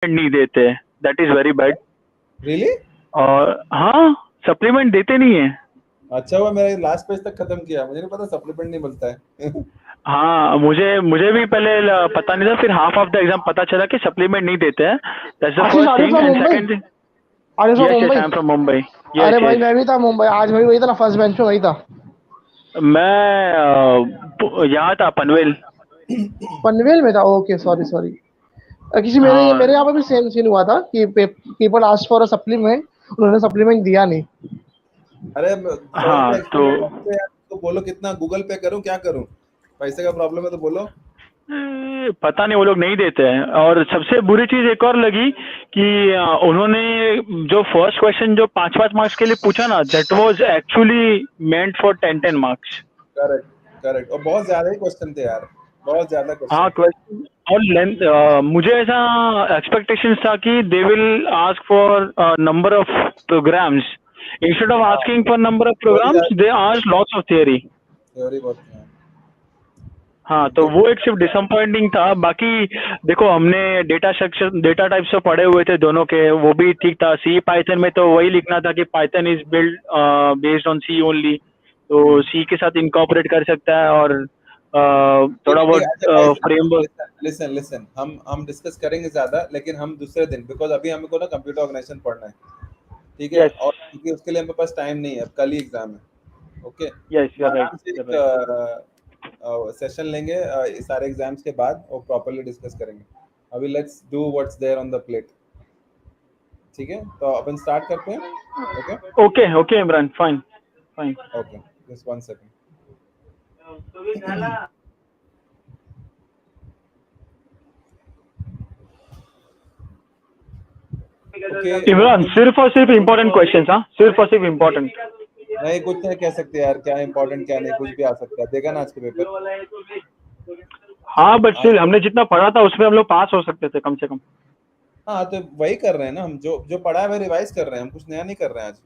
नहीं देते, that is very bad. Really? और हाँ, सप्लीमेंट देते नहीं है। अच्छा हुआ मेरा लास्ट पेज तक खत्म किया, मुझे नहीं पता सप्लीमेंट नहीं मिलता है। हाँ, मुझे भी पहले पता नहीं था, फिर हाफ ऑफ द एग्जाम पता चला कि सप्लीमेंट नहीं देते हैं। That's the Ashish, first are you thing. From and Mumbai? Second thing, are you from yes yes, Mumbai? I am from Mumbai. अरे यस भाई यस। मैं भी था मुंबई, आज मैं भी वही था ना, फर्स्ट बेंच पे वही था। मैं यहाँ था, पनवेल। पनवेल में था, ओके सॉरी सॉरी। किसी मेरे हाँ मेरे यहाँ पे भी सेम सीन हुआ था कि people asked for a supplement, उन्होंने सप्लीमेंट दिया नहीं। अरे हाँ, 100 रुपये एक्स्ट्रा तो लेते हैं मुझसे यार, तो बोलो कितना गूगल पे करूं, क्या करूं? पैसे का प्रॉब्लम है तो बोलो। पता नहीं, वो लोग नहीं देते हैं। और सबसे बुरी चीज एक और लगी कि उन्होंने जो फर्स्ट क्वेश्चन जो 5-5 मार्क्स के लिए पूछा ना, that was actually meant for 10-10 marks. Correct correct, और बहुत ज्यादा ही क्वेश्चन थे यार, बहुत ज्यादा हाँ, क्वेश्चन। क्वेश्चन और लेंथ। मुझे ऐसा एक्सपेक्टेशंस था कि they will ask for number of programs, instead of हाँ, asking for number of theory programs they ask lots of theory. Theory बहुत है। हाँ, तो वो एक सिर्फ डिसअपॉइंटिंग था। बाकी देखो, हमने डेटा स्ट्रक्चर, डेटा टाइप्स तो पढ़े हुए थे दोनों के, वो भी ठीक था। सी पाइथन में तो वही लिखना था कि Python is build based on C only, तो सी के साथ इनकॉर्पोरेट कर सकता है। और थोड़ा बहुत अच्छा गाइस, फ्रेमवर्क। लिसन लिसन, हम डिस्कस करेंगे ज्यादा, लेकिन हम दूसरे दिन, बिकॉज अभी हमको ना कंप्यूटर ऑर्गेनाइजेशन पढ़ना है, ठीक है? यस और क्योंकि उसके लिए मेरे पास टाइम नहीं है, अब कल ही एग्जाम है। ओके, यस, हम यू आर राइट, आराम से यू आर एक राइट। सेशन लेंगे इस सारे एग्जाम्स के बाद, और प्रॉपर्ली डिस्कस करेंगे। अभी let's do what's there on the plate, ठीक है? तो अपन स्टार्ट करते हैं। Okay okay okay Imran, fine fine. Okay, just 1 second. Okay, Imran, सिर्फ और सिर्फ इम्पोर्टेंट क्वेश्चन, हाँ, सिर्फ और सिर्फ इम्पोर्टेंट। नहीं कुछ नहीं कह सकते यार, क्या इंपॉर्टेंट क्या नहीं, कुछ भी आ सकता है। देखा ना आज के पेपर? हाँ, बट आज स्टिल हमने जितना पढ़ा था उसमें हम लोग पास हो सकते थे कम से कम। हाँ, तो वही कर रहे हैं ना हम, जो जो पढ़ा है वही रिवाइज कर रहे हैं हम, कुछ नया नहीं कर रहे हैं आज।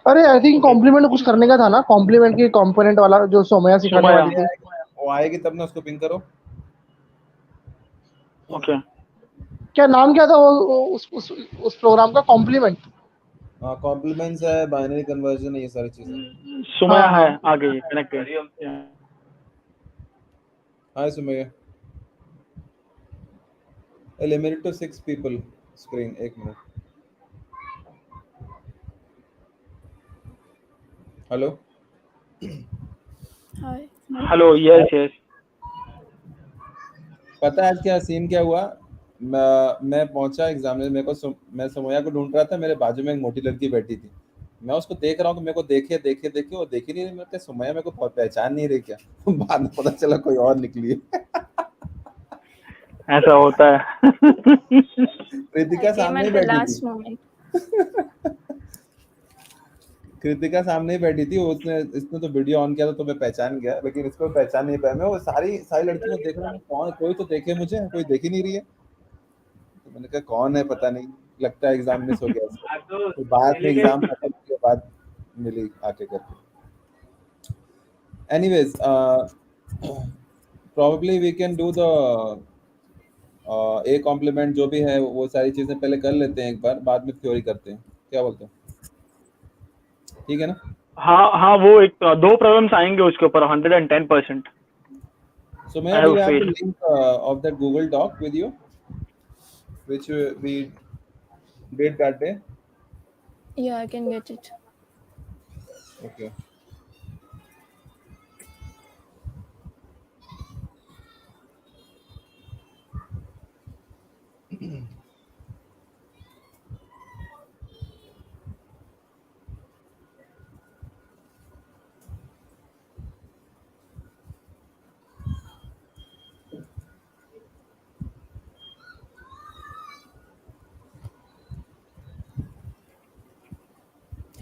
अरे आई थिंक कॉम्प्लीमेंट कुछ करने का था ना, कॉम्प्लीमेंट की कंपोनेंट वाला जो सोमया सिखाने सुमाया। वाली थी। वो आएगी तब ना, उसको पिंग करो। ओके। क्या नाम क्या था उस प्रोग्राम का? कॉम्प्लीमेंट। कॉम्प्लीमेंट्स है, बाइनरी कन्वर्जन है, ये सारी चीजें। हाँ सुमाया है, हाँ। आ गई, connected. Hi Sumaiya, limited to 6 people screen, 1 minute. Hello. Hi. Hello, yes yes. पता है आज क्या सीन क्या हुआ? मैं पहुंचा एग्जाम में, मैं समोया को ढूंढ रहा था, मेरे बाजू में एक मोटी लड़की बैठी थी। मैं उसको देख रहा हूँ कि मेरे को देखे देखे देखे, वो देख ही नहीं रही। मैं समोया मेरे को पहचान नहीं रही क्या? बाद में पता चला कोई और निकली है। ऐसा होता है। कृतिका I came सामने ही at the बैठी थी। last moment. कृतिका सामने ही बैठी थी, उसने इसने तो वीडियो ऑन किया था तो मैं पहचान गया, लेकिन इसको पहचान नहीं पाया मैं। वो सारी सारी लड़कियों को देख रहा हूँ, कौन, कोई तो देखे मुझे, कोई देख ही नहीं रही है। तो मैंने कहा कौन है पता नहीं, लगता है एग्जाम मिस हो गया इसका। तो बाद में एग्जाम खत्म के बाद मिली आके करके। Anyways, probably we can do the A complement जो भी है, वो सारी चीजें पहले कर लेते हैं एक बार, बाद में थ्योरी करते हैं। क्या बोलते हो? ठीक है ना? हाँ हाँ, वो एक दो प्रॉब्लम्स आएंगे उसके ऊपर 110%। So I Maya, do have you have the fail. link of that Google Doc with you, which we did that day? Yeah, I can get it. Okay.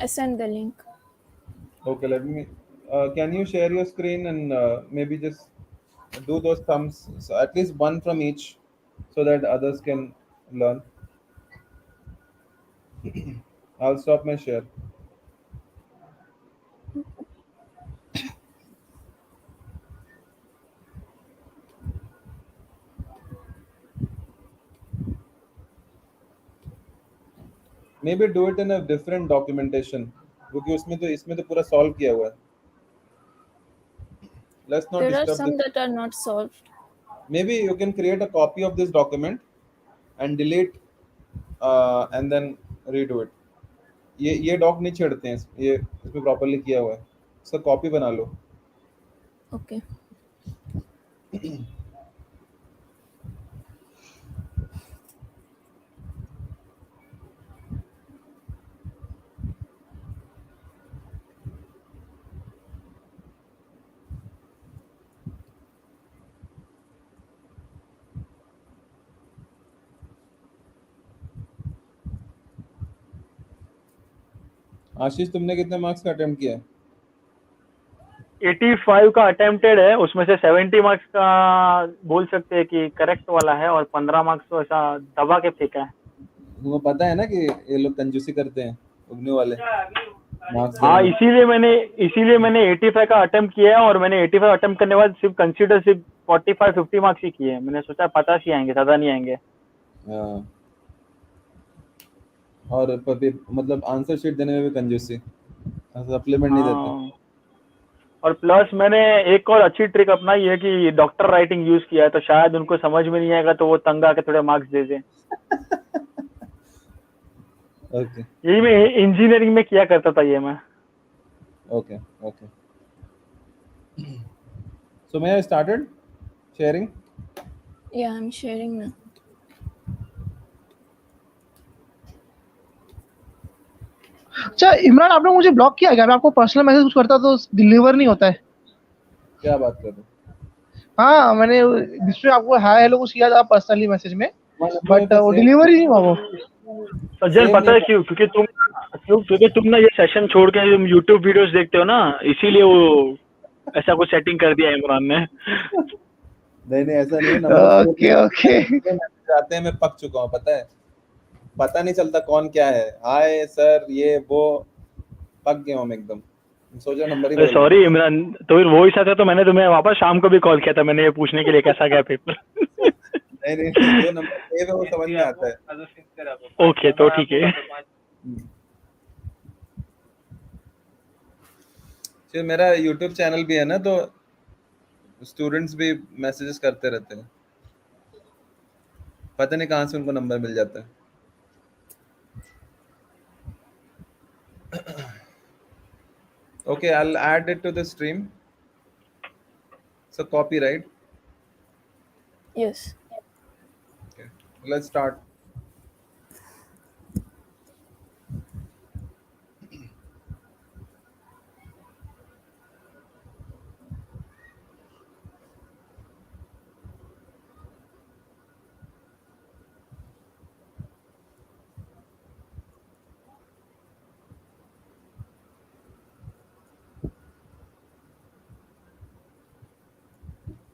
I sent the link. Okay, let me. Can you share your screen and maybe just do those thumbs, so at least one from each, so that others can learn. I'll stop my share. May be do it in a different documentation, क्योंकि इसमें तो पूरा solve किया हुआ है. Let's not There are disturb some this. that are not solved. Maybe you can create a copy of this document and delete and then redo it. ये dock नहीं छेड़ते हैं, ये इसमें प्रॉपर्ली किया हुआ है, इसका कॉपी बना लो. Okay. आशीष, तुमने कितने मार्क्स का अटेम्प्ट किया है? 85 का अटेम्प्टेड है, उसमें से 70 मार्क्स का बोल सकते हैं कि करेक्ट वाला है और 15 मार्क्स तो ऐसा दबा के फेंका है. तुम्हें पता है ना कि ये लोग कंजूसी करते हैं, उगने वाले मार्क्स हाँ, देने इसीलिए मैंने 85 का अटेम्प्ट किया है और मैंने 85 अटेम्प्ट करने के बाद सिर्फ 45-50 मार्क्स ही किए हैं. मैंने सोचा 50 ही आएंगे, ज़्यादा नहीं आएंगे. में. हाँ. और मतलब आंसर शीट देने में भी कंजूसी, सप्लीमेंट नहीं देते. हाँ, और प्लस मैंने एक और अच्छी ट्रिक अपनाई है कि डॉक्टर राइटिंग यूज किया है, तो शायद उनको समझ में नहीं आएगा तो वो तंग आके थोड़े मार्क्स दे दें. ओके यही मैं इंजीनियरिंग में किया करता था ये मैं. Okay okay. So may I started sharing? Yeah, I'm sharing now. अच्छा इमरान, आपने मुझे ब्लॉक किया क्या? मैं आपको पर्सनल मैसेज कुछ करता तो डिलीवर नहीं होता है. क्या बात कर रहे हो? हाँ, मैंने बीच में आपको हाय हेलो कुछ किया था पर्सनली मैसेज में, बट वो डिलीवर ही नहीं हुआ वो. सज्जन, Same पता है नहीं. क्यों? क्योंकि तुम ना ये सेशन छोड़ के तुम यूट्यूब वीडियोस देखते हो ना, इसीलिए वो ऐसा कुछ सेटिंग कर दिया इमरान ने. नहीं ऐसा नहीं है. Number okay okay. मैसेज आते हैं, मैं पक चुका हूँ, पता है. पता नहीं चलता कौन क्या है. हाय सर, ये वो, पक गया हूँ मैं एकदम. सोचा नंबर ही बदल. सॉरी इमरान, तो फिर वो हिसाब से तो मैंने तुम्हें वापस शाम को भी कॉल किया था, मैंने ये पूछने के लिए कैसा गया पेपर. नहीं, जो नंबर सेव है वो समझ में आता है. ओके, तो ठीक है. फिर मेरा YouTube चैनल भी है ना, तो स्टूडेंट्स भी मैसेजेस करते रहते हैं. पता नहीं कहाँ से उनको नंबर मिल जाता है. Okay, I'll add it to the stream. So copyright. Yes. Okay, let's start.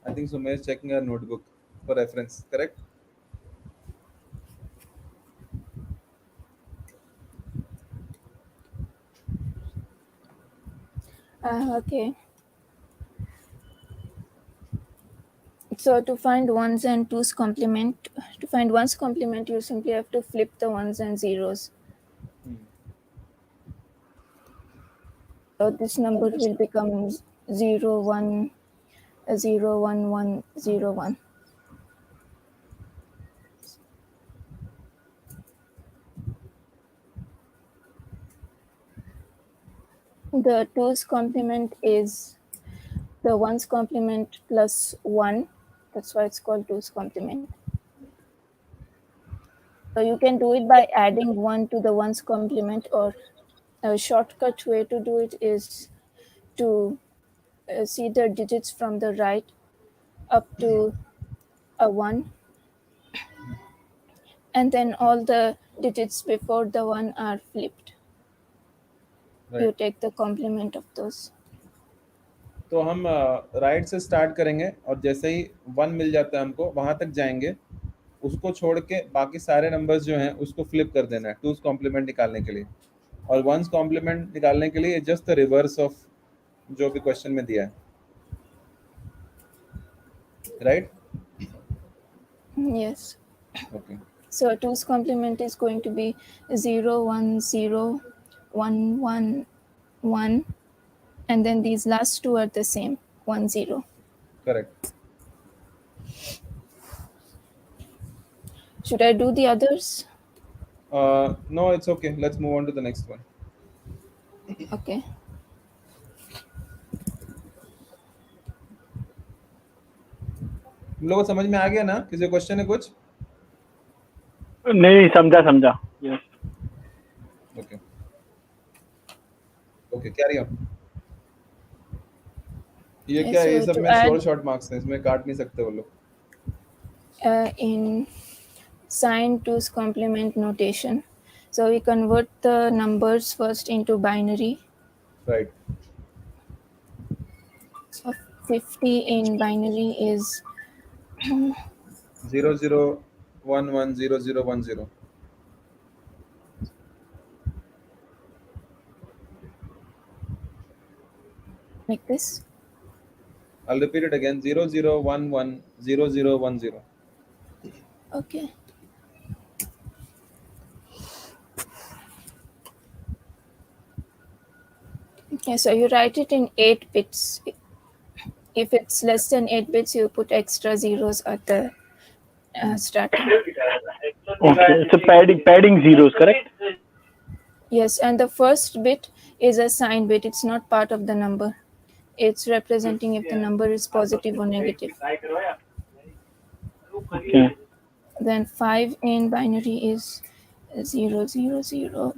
I think Sumaya is checking her notebook for reference, correct? Okay. So to find ones and twos complement, to find ones complement, you simply have to flip the ones and zeros. So this number will become 0, 1, 0, 1, 1, 0, 1. The twos complement is the ones complement plus 1. That's why it's called twos complement. So you can do it by adding 1 to the ones complement, or a shortcut way to do it is to see the digits from the right up to a 1, and then all the digits before the 1 are flipped. Right. You take the complement of those. तो हम right से start करेंगे और जैसे ही 1 मिल जाता है हमको, वहां तक जाएंगे. उसको छोड़ के बाकी सारे नंबर्स जो हैं उसको फ्लिप कर देना है टूज कॉम्प्लीमेंट निकालने के लिए. और वंस कॉम्प्लीमेंट निकालने के लिए जस्ट द रिवर्स ऑफ जो भी क्वेश्चन में दिया है. Right? Yes. Okay. So 2's complement is going to be 0, 1, 0, 1, 1, 1, and then these last two are the same, 1, 0. Correct. Should I do the others? No, it's okay. Let's move on to the next one. Okay. तुम लोगों को समझ में आ गया ना? किसी question है कुछ? नहीं समझा समझा yes. Okay. Okay, carry on. ये Okay, क्या है? so ये सब to में add शॉर्ट मार्क्स हैं, इसमें काट नहीं सकते वो लोग. in sign 2's complement notation, so we convert the numbers first into binary. Right. So 50 in binary is 00110010. like this. I'll repeat it again. 00110010. Okay. Okay, so you write it in 8 bits. If it's less than 8 bits, you put extra zeros at the starting. Okay, so padding zeros, correct? Yes, and the first bit is a sign bit. It's not part of the number. It's representing if the number is positive or negative. Okay. Then 5 in binary is 0, 0, 0.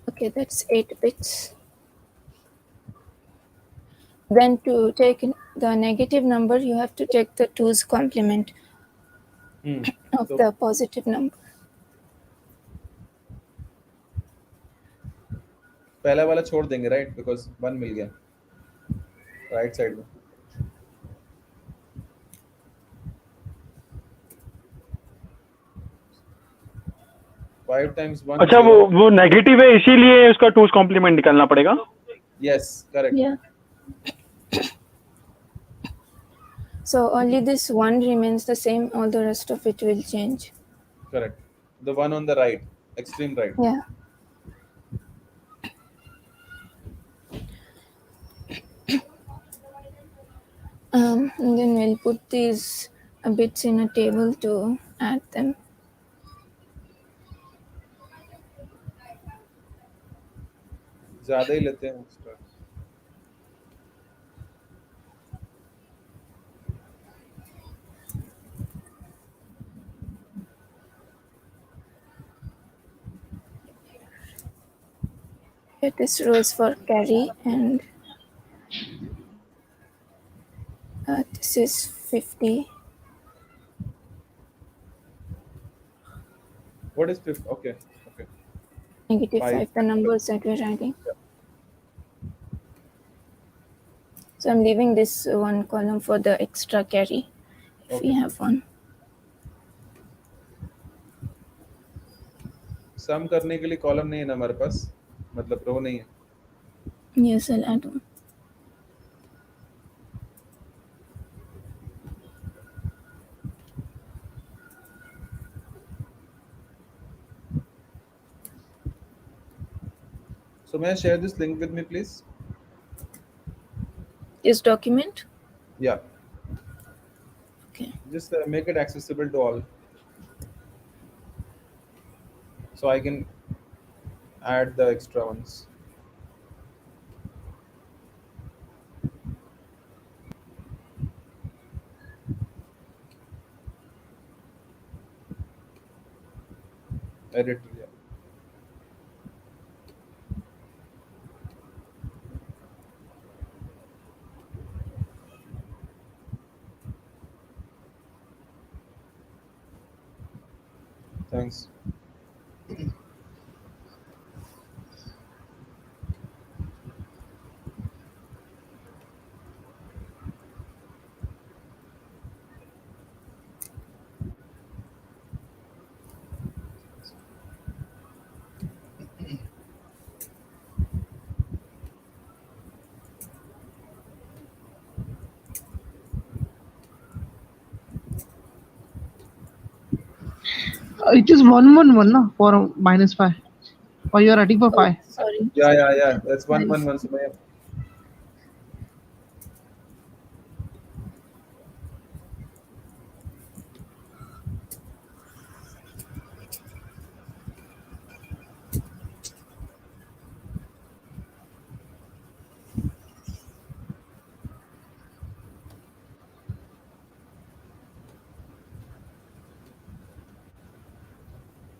Okay, that's 8 bits. Then to take the negative number, you have to take the 2's complement of the positive number. पहला वाला छोड़ देंगे, right? Because 1 मिल गया. Right side में. Five times 1. अच्छा वो negative है इसीलिए उसका 2's complement निकालना पड़ेगा. Yes, correct. Yeah. So only this one remains the same, all the rest of it will change. Correct. The one on the right, extreme right. Yeah. And then we'll put these bits in a table to add them. ज़्यादा ही लेते हैं extra. Here this row is for carry, and this is 50. What is 50? Okay. Okay. Negative 5, the numbers that we're adding. So I'm leaving this one column for the extra carry, if we have one. Sum करने के लिए column नहीं है ना हमारे पास, मतलब row नहीं है. Yes, I'll add one. So may I share this link with me, please? This document? Yeah. Okay. Just make it accessible to all, so I can add the extra ones. Edit. Yeah. Thanks. It is 111 na, for -5. Or you are writing for Oh, 5. sorry. Yeah. That's 111. Nice. Sumaya.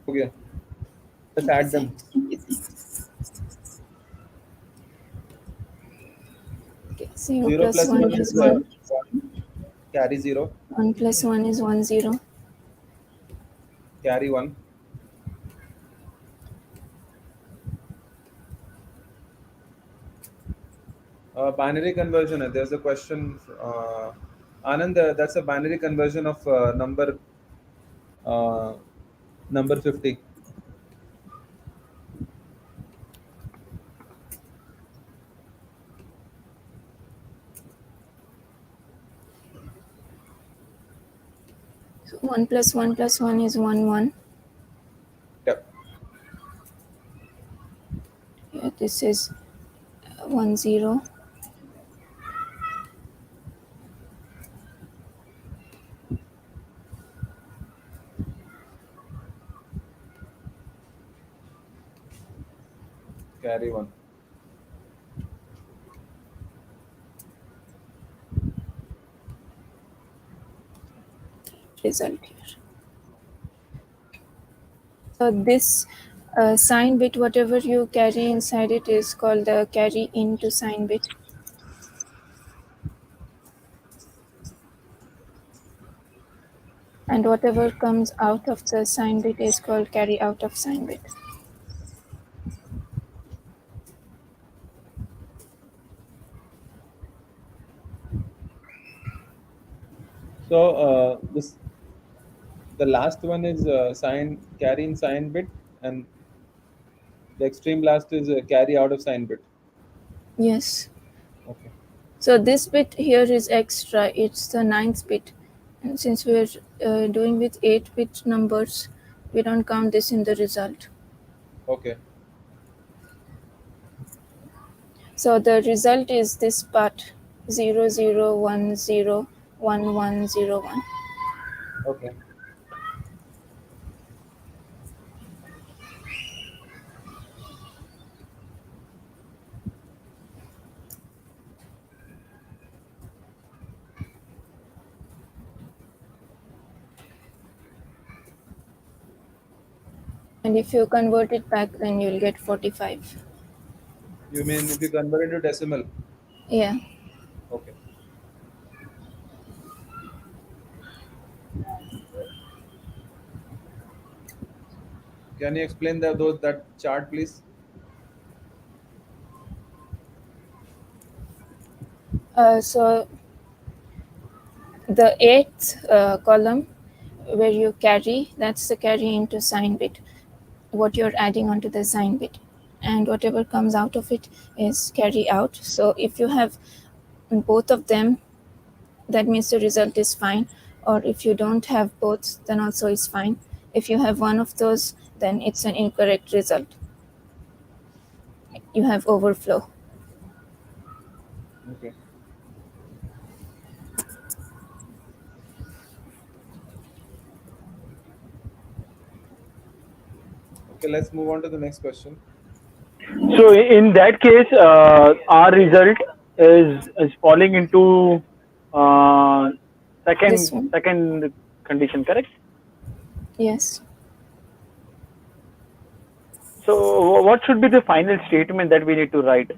हो गया. Just Okay, add them. thanks. Thank you. Okay, 0 0 plus plus 1 1 is is 1. carry 0. 1 plus 1 is 1, 0. Carry 1. Binary conversion. There's a question. Anand, that's a binary conversion of number 50. So 1 plus 1 plus 1 is 1, 1. Yep. Yeah, this is 1, 0. Carry 1. Result here. So this sign bit, whatever you carry inside it, is called the carry into sign bit. And whatever comes out of the sign bit is called carry out of sign bit. So the last one is carry in sign bit, and the extreme last is carry out of sign bit. Yes. Okay. So this bit here is extra. It's the 9th bit. And since we're doing with 8-bit numbers, we don't count this in the result. Okay. So the result is this part 0, 0, 1, 0, 1, 1, 0, 1. Okay. And if you convert it back, then you'll get 45. You mean if you convert it to decimal? Yeah. Okay. Can you explain that chart, please? So the 8th column where you carry, that's the carry into sign bit, what you're adding onto the sign bit. And whatever comes out of it is carry out. So if you have both of them, that means the result is fine. Or if you don't have both, then also is fine. If you have one of those, then it's an incorrect result. You have overflow. Okay. Okay, let's move on to the next question. So in that case, our result is falling into uh, This one. second condition, correct? Yes. So what should be the final statement that we need to write?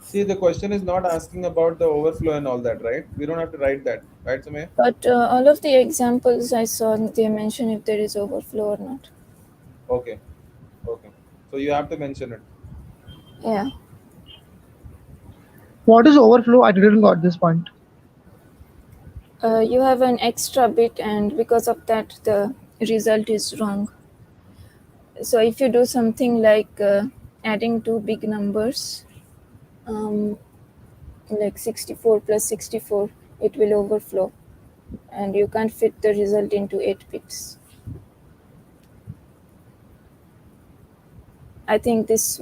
See, the question is not asking about the overflow and all that, right? We don't have to write that, right, Sumaya? But all of the examples I saw, they mention if there is overflow or not. Okay. Okay. So you have to mention it. Yeah. What is overflow? I didn't got this point. You have an extra bit, and because of that, the result is wrong. So if you do something like adding two big numbers, like 64 plus 64, it will overflow, and you can't fit the result into 8 bits. I think this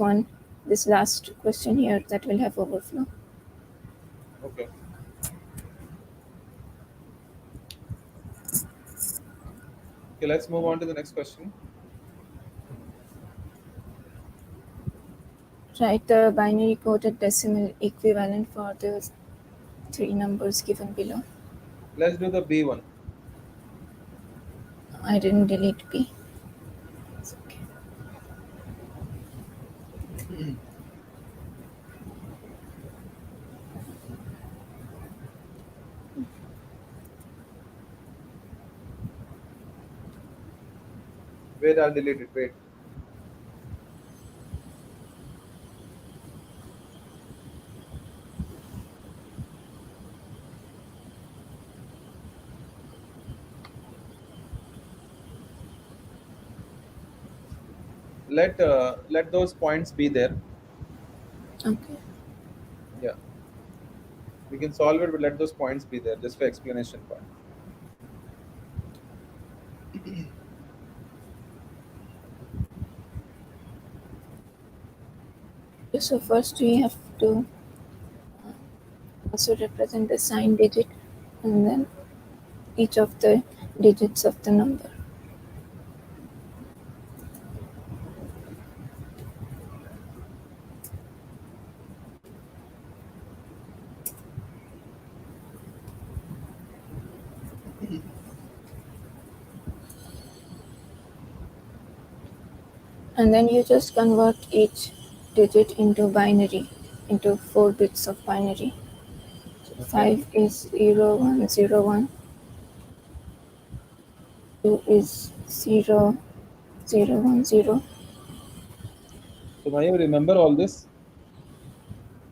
last question here, that will have overflow. Okay. Okay, let's move on to the next question. Write the binary coded decimal equivalent for the three numbers given below. Let's do the B one. I didn't delete B. It's okay. Wait, I'll delete it. Wait. Let those points be there. Okay. Yeah. We can solve it, but let those points be there just for explanation part. So first we have to also represent the sign digit and then each of the digits of the number. And then you just convert each digit into binary, into 4 bits of binary. So Okay. 5 is 0, 1, 0, 1. 2 is 0, 0, 1, 0. So now you remember all this?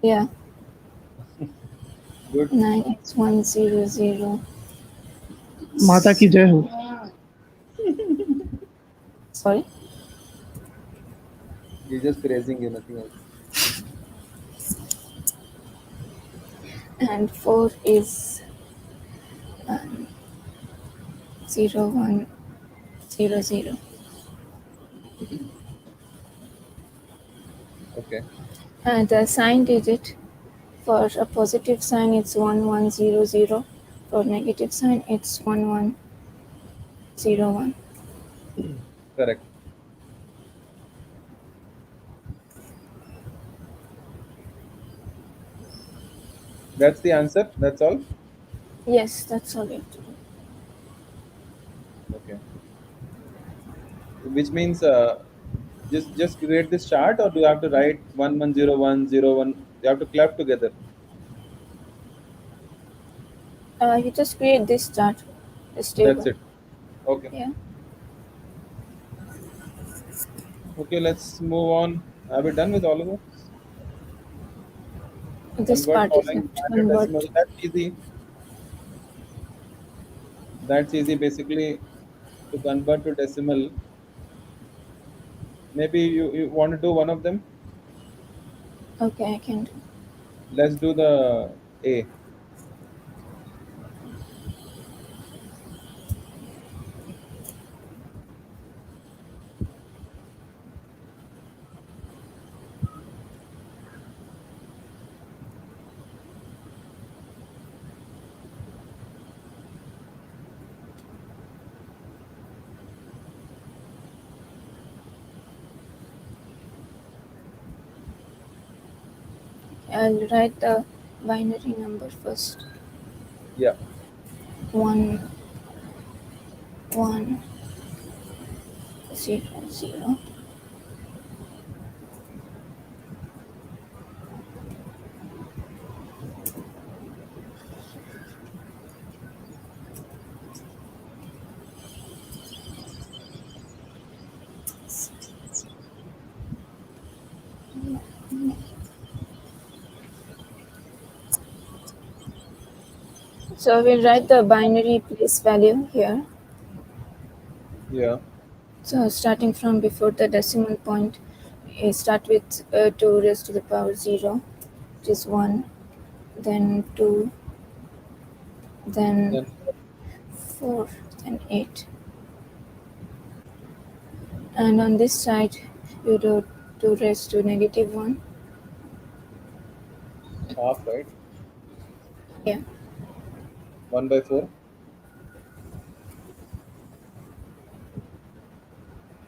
Yeah. Good. 9 is 1, 0, 0. माता की जय हो. Sorry. We're just praising you, nothing else. And 4 is 0, 1, 0, 0. Okay. And the sign digit for a positive sign it's 1, 1, 0, 0. For negative sign it's 1, 1, 0, 1. Correct. That's the answer. That's all. Yes, that's all you have to do. Okay. Which means just create this chart, or do you have to write 110101? You have to club together. You just create this chart, this That's table. it. Okay. Yeah. Okay. Let's move on. Are we done with all of this? This Convert part is following left. standard decimal. Convert. That's easy. That's easy. Basically, to convert to decimal. Maybe you want to do one of them. Okay, I can do. Let's do the A. I'll write the binary number first. Yeah. 1, 1, 0, 0. So we'll write the binary place value here. Yeah. So starting from before the decimal point, you start with 2 raised to the power 0, which is 1, then 2, then Then 4, then 8. And on this side, you do 2 raised to negative 1. Half, right? Yeah. 1 by 4.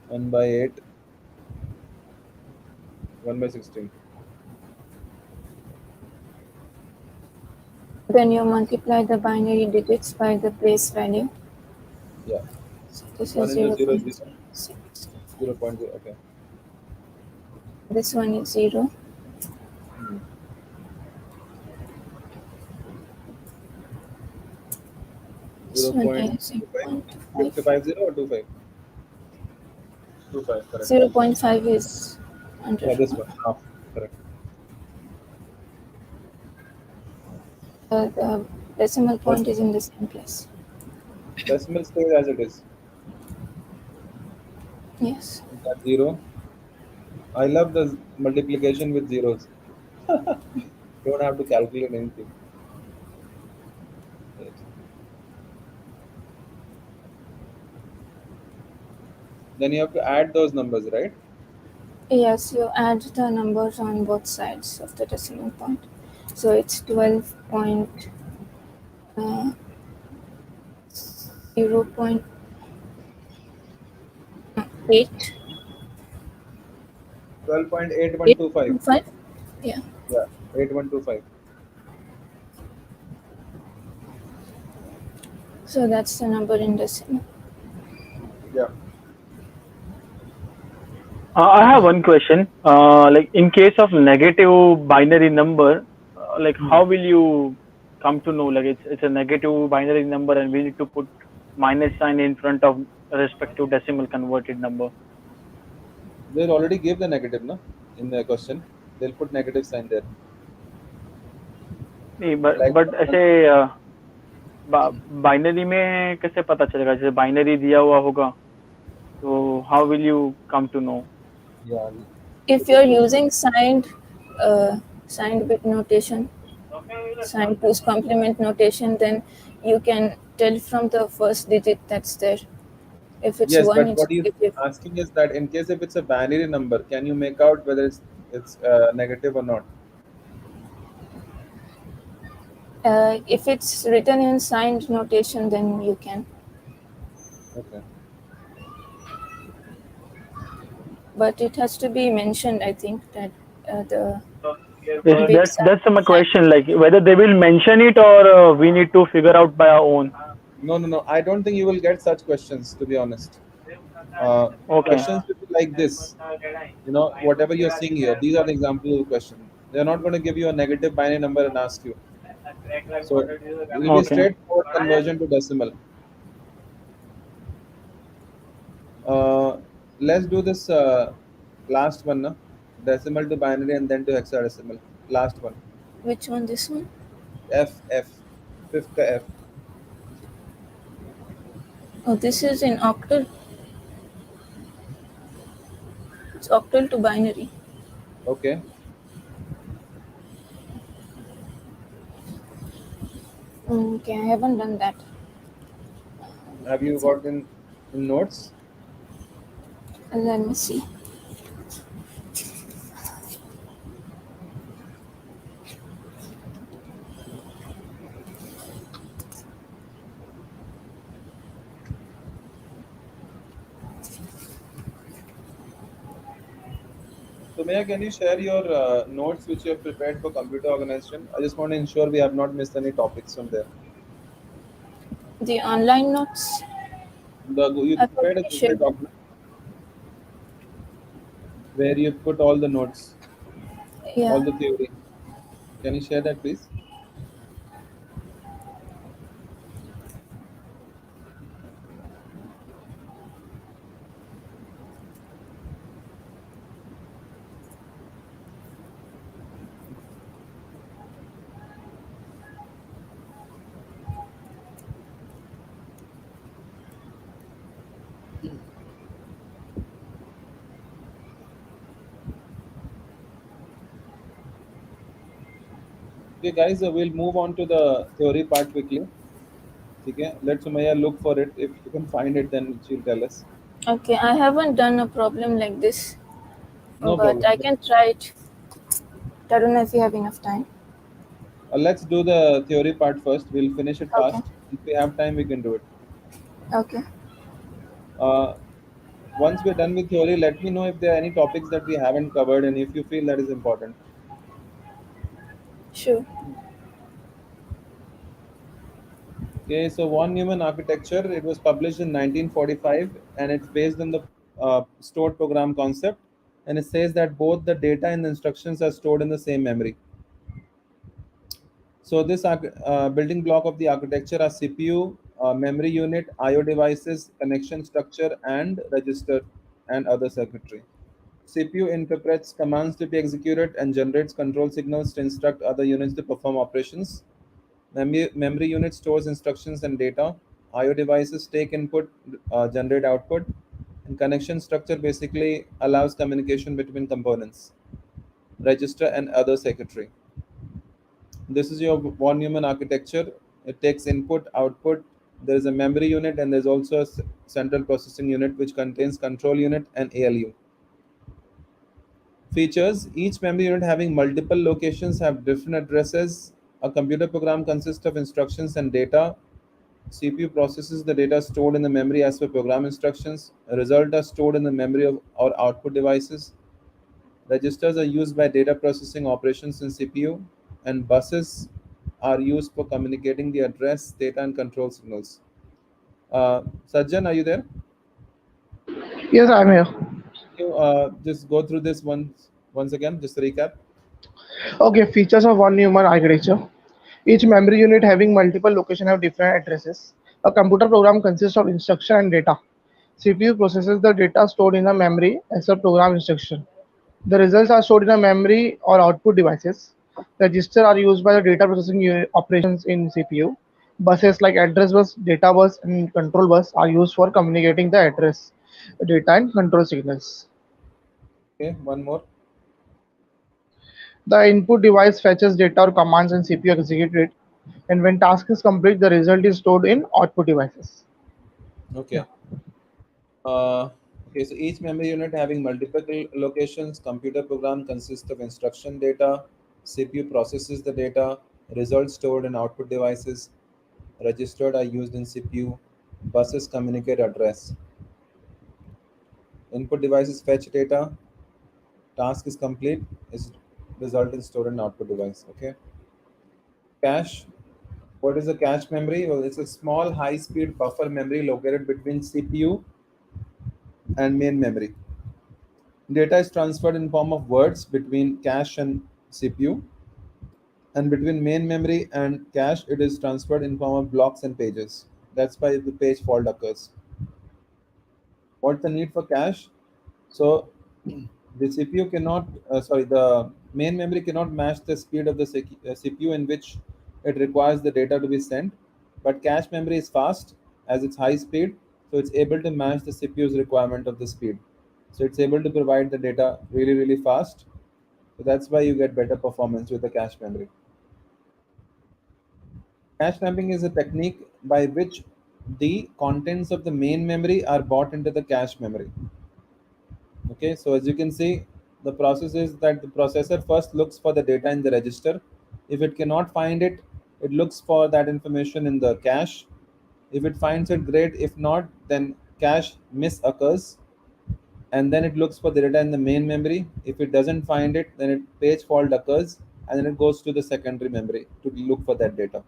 1 by 8. 1 by 16. Then you multiply the binary digits by the place value. Yeah. So this 1 is into 0 is 0.6. 0.0. Okay. This one is 0. Hmm. This one is 0.25. 0.5. 50 or 25? 25, correct. 0.5 is under Yeah, this one, half, correct. the decimal point is in the same place. Decimal stays as it is. Yes. That 0. I love the multiplication with zeros. Don't have to calculate anything. Yes. Then you have to add those numbers, right? Yes, you add the numbers on both sides of the decimal point. So it's 12.0.8 12.8125. 8.5. Yeah. Yeah, 8125. So that's the number in decimal. Yeah. I have one question. Like in case of negative binary number, like how will you come to know like it's a negative binary number and we need to put minus sign in front of respective decimal converted number? They'll already give the negative, no? In the question. They'll put negative sign there. नहीं, Like, but ऐसे binary में कैसे पता चलेगा? जैसे binary दिया हुआ होगा तो how will you come to know? yeah. If you're using signed bit notation, signed 2's complement notation, then you can tell from the first digit that's there. If it's Yes, 1, but it's what he's negative. asking is that in case if it's a binary number, can you make out whether it's negative or not? If it's written in signed notation, then you can. Okay. But it has to be mentioned, I think, that the Yes, bits are that's my signed. question. Like whether they will mention it or we need to figure out by our own. No. I don't think you will get such questions, to be honest. Okay. Questions will be like this. Whatever you're seeing here, these are the example questions. They're not going to give you a negative binary number and ask you. So it will be Okay. straightforward conversion to decimal. Let's do this last one, no? Decimal to binary and then to hexadecimal. Last one. Which one? This one? F. Fifth ka F. Oh, this is in octal. It's octal to binary. Okay. Okay, I haven't done that. Have you got in notes? Let me see. So Maya, can you share your notes which you have prepared for computer organization? I just want to ensure we have not missed any topics from there. The online notes, You I've prepared a already Google shared. document where you put all the notes, all Yeah. the theory. Can you share that, please? Okay, guys, we'll move on to the theory part quickly. Okay, let Sumaya look for it. If you can find it, then she'll tell us. Okay, I haven't done a problem like this. No but problem. I can try it. I don't know if you have enough time. Let's do the theory part first. We'll finish it Okay. fast. If we have time, we can do it. Okay. Once we're done with theory, let me know if there are any topics that we haven't covered and if you feel that is important. Sure. Okay, so von Neumann architecture, it was published in 1945 and it's based on the stored program concept. And it says that both the data and the instructions are stored in the same memory. So this building block of the architecture are CPU, memory unit, I/O devices, connection structure, and register and other circuitry. CPU interprets commands to be executed and generates control signals to instruct other units to perform operations. Memory unit stores instructions and data. I/O devices take input, generate output, and connection structure basically allows communication between components, register, and other circuitry. This is your von Neumann architecture. It takes input, output. There is a memory unit, and there's also a central processing unit which contains control unit and ALU. Features: each memory unit having multiple locations have different addresses. A computer program consists of instructions and data. CPU processes the data stored in the memory as per program instructions. Results are stored in the memory of or output devices. Registers are used by data processing operations in CPU, and buses are used for communicating the address, data, and control signals. Sajjan, are you there? Yes, I'm here. You just go through this once again, just a recap. Okay, features of one Neumann architecture. Each memory unit having multiple locations have different addresses. A computer program consists of instruction and data. CPU processes the data stored in a memory as a program instruction. The results are stored in a memory or output devices. Registers are used by the data processing operations in CPU. Buses like address bus, data bus, and control bus are used for communicating the address, data, and control signals. Okay, one more. The input device fetches data or commands and CPU executes it. And when task is complete, the result is stored in output devices. Okay. Yeah. Okay, so each memory unit having multiple locations, computer program consists of instruction data, CPU processes the data, results stored in output devices, registered are used in CPU, buses communicate address, input devices fetch data, task is complete, is result is stored in output device. Okay. Cache. What is a cache memory? Well, it's a small high-speed buffer memory located between CPU and main memory. Data is transferred in form of words between cache and CPU, and between main memory and cache, it is transferred in form of blocks and pages. That's why the page fault occurs. What's the need for cache? So the CPU cannot, the main memory cannot match the speed of the CPU in which it requires the data to be sent, but cache memory is fast as it's high speed, so it's able to match the CPU's requirement of the speed. So it's able to provide the data really, really fast. So that's why you get better performance with the cache memory. Cache mapping is a technique by which the contents of the main memory are brought into the cache memory. Okay, so as you can see, the process is that the processor first looks for the data in the register. If it cannot find it, it looks for that information in the cache. If it finds it, great. If not, then cache miss occurs, and then it looks for the data in the main memory. If it doesn't find it, then it page fault occurs, and then it goes to the secondary memory to look for that data.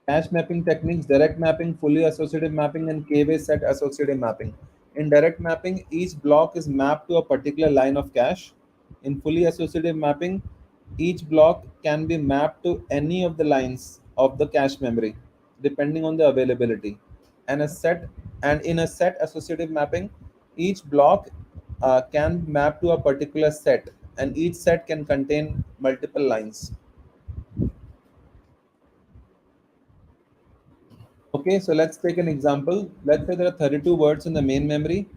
Cache mapping techniques: direct mapping, fully associative mapping, and k-way set associative mapping. In direct mapping, each block is mapped to a particular line of cache. In fully associative mapping, each block can be mapped to any of the lines of the cache memory, depending on the availability. And in a set associative mapping, each block can map to a particular set, and each set can contain multiple lines. Okay, so let's take an example. Let's say there are 32 words in the main memory.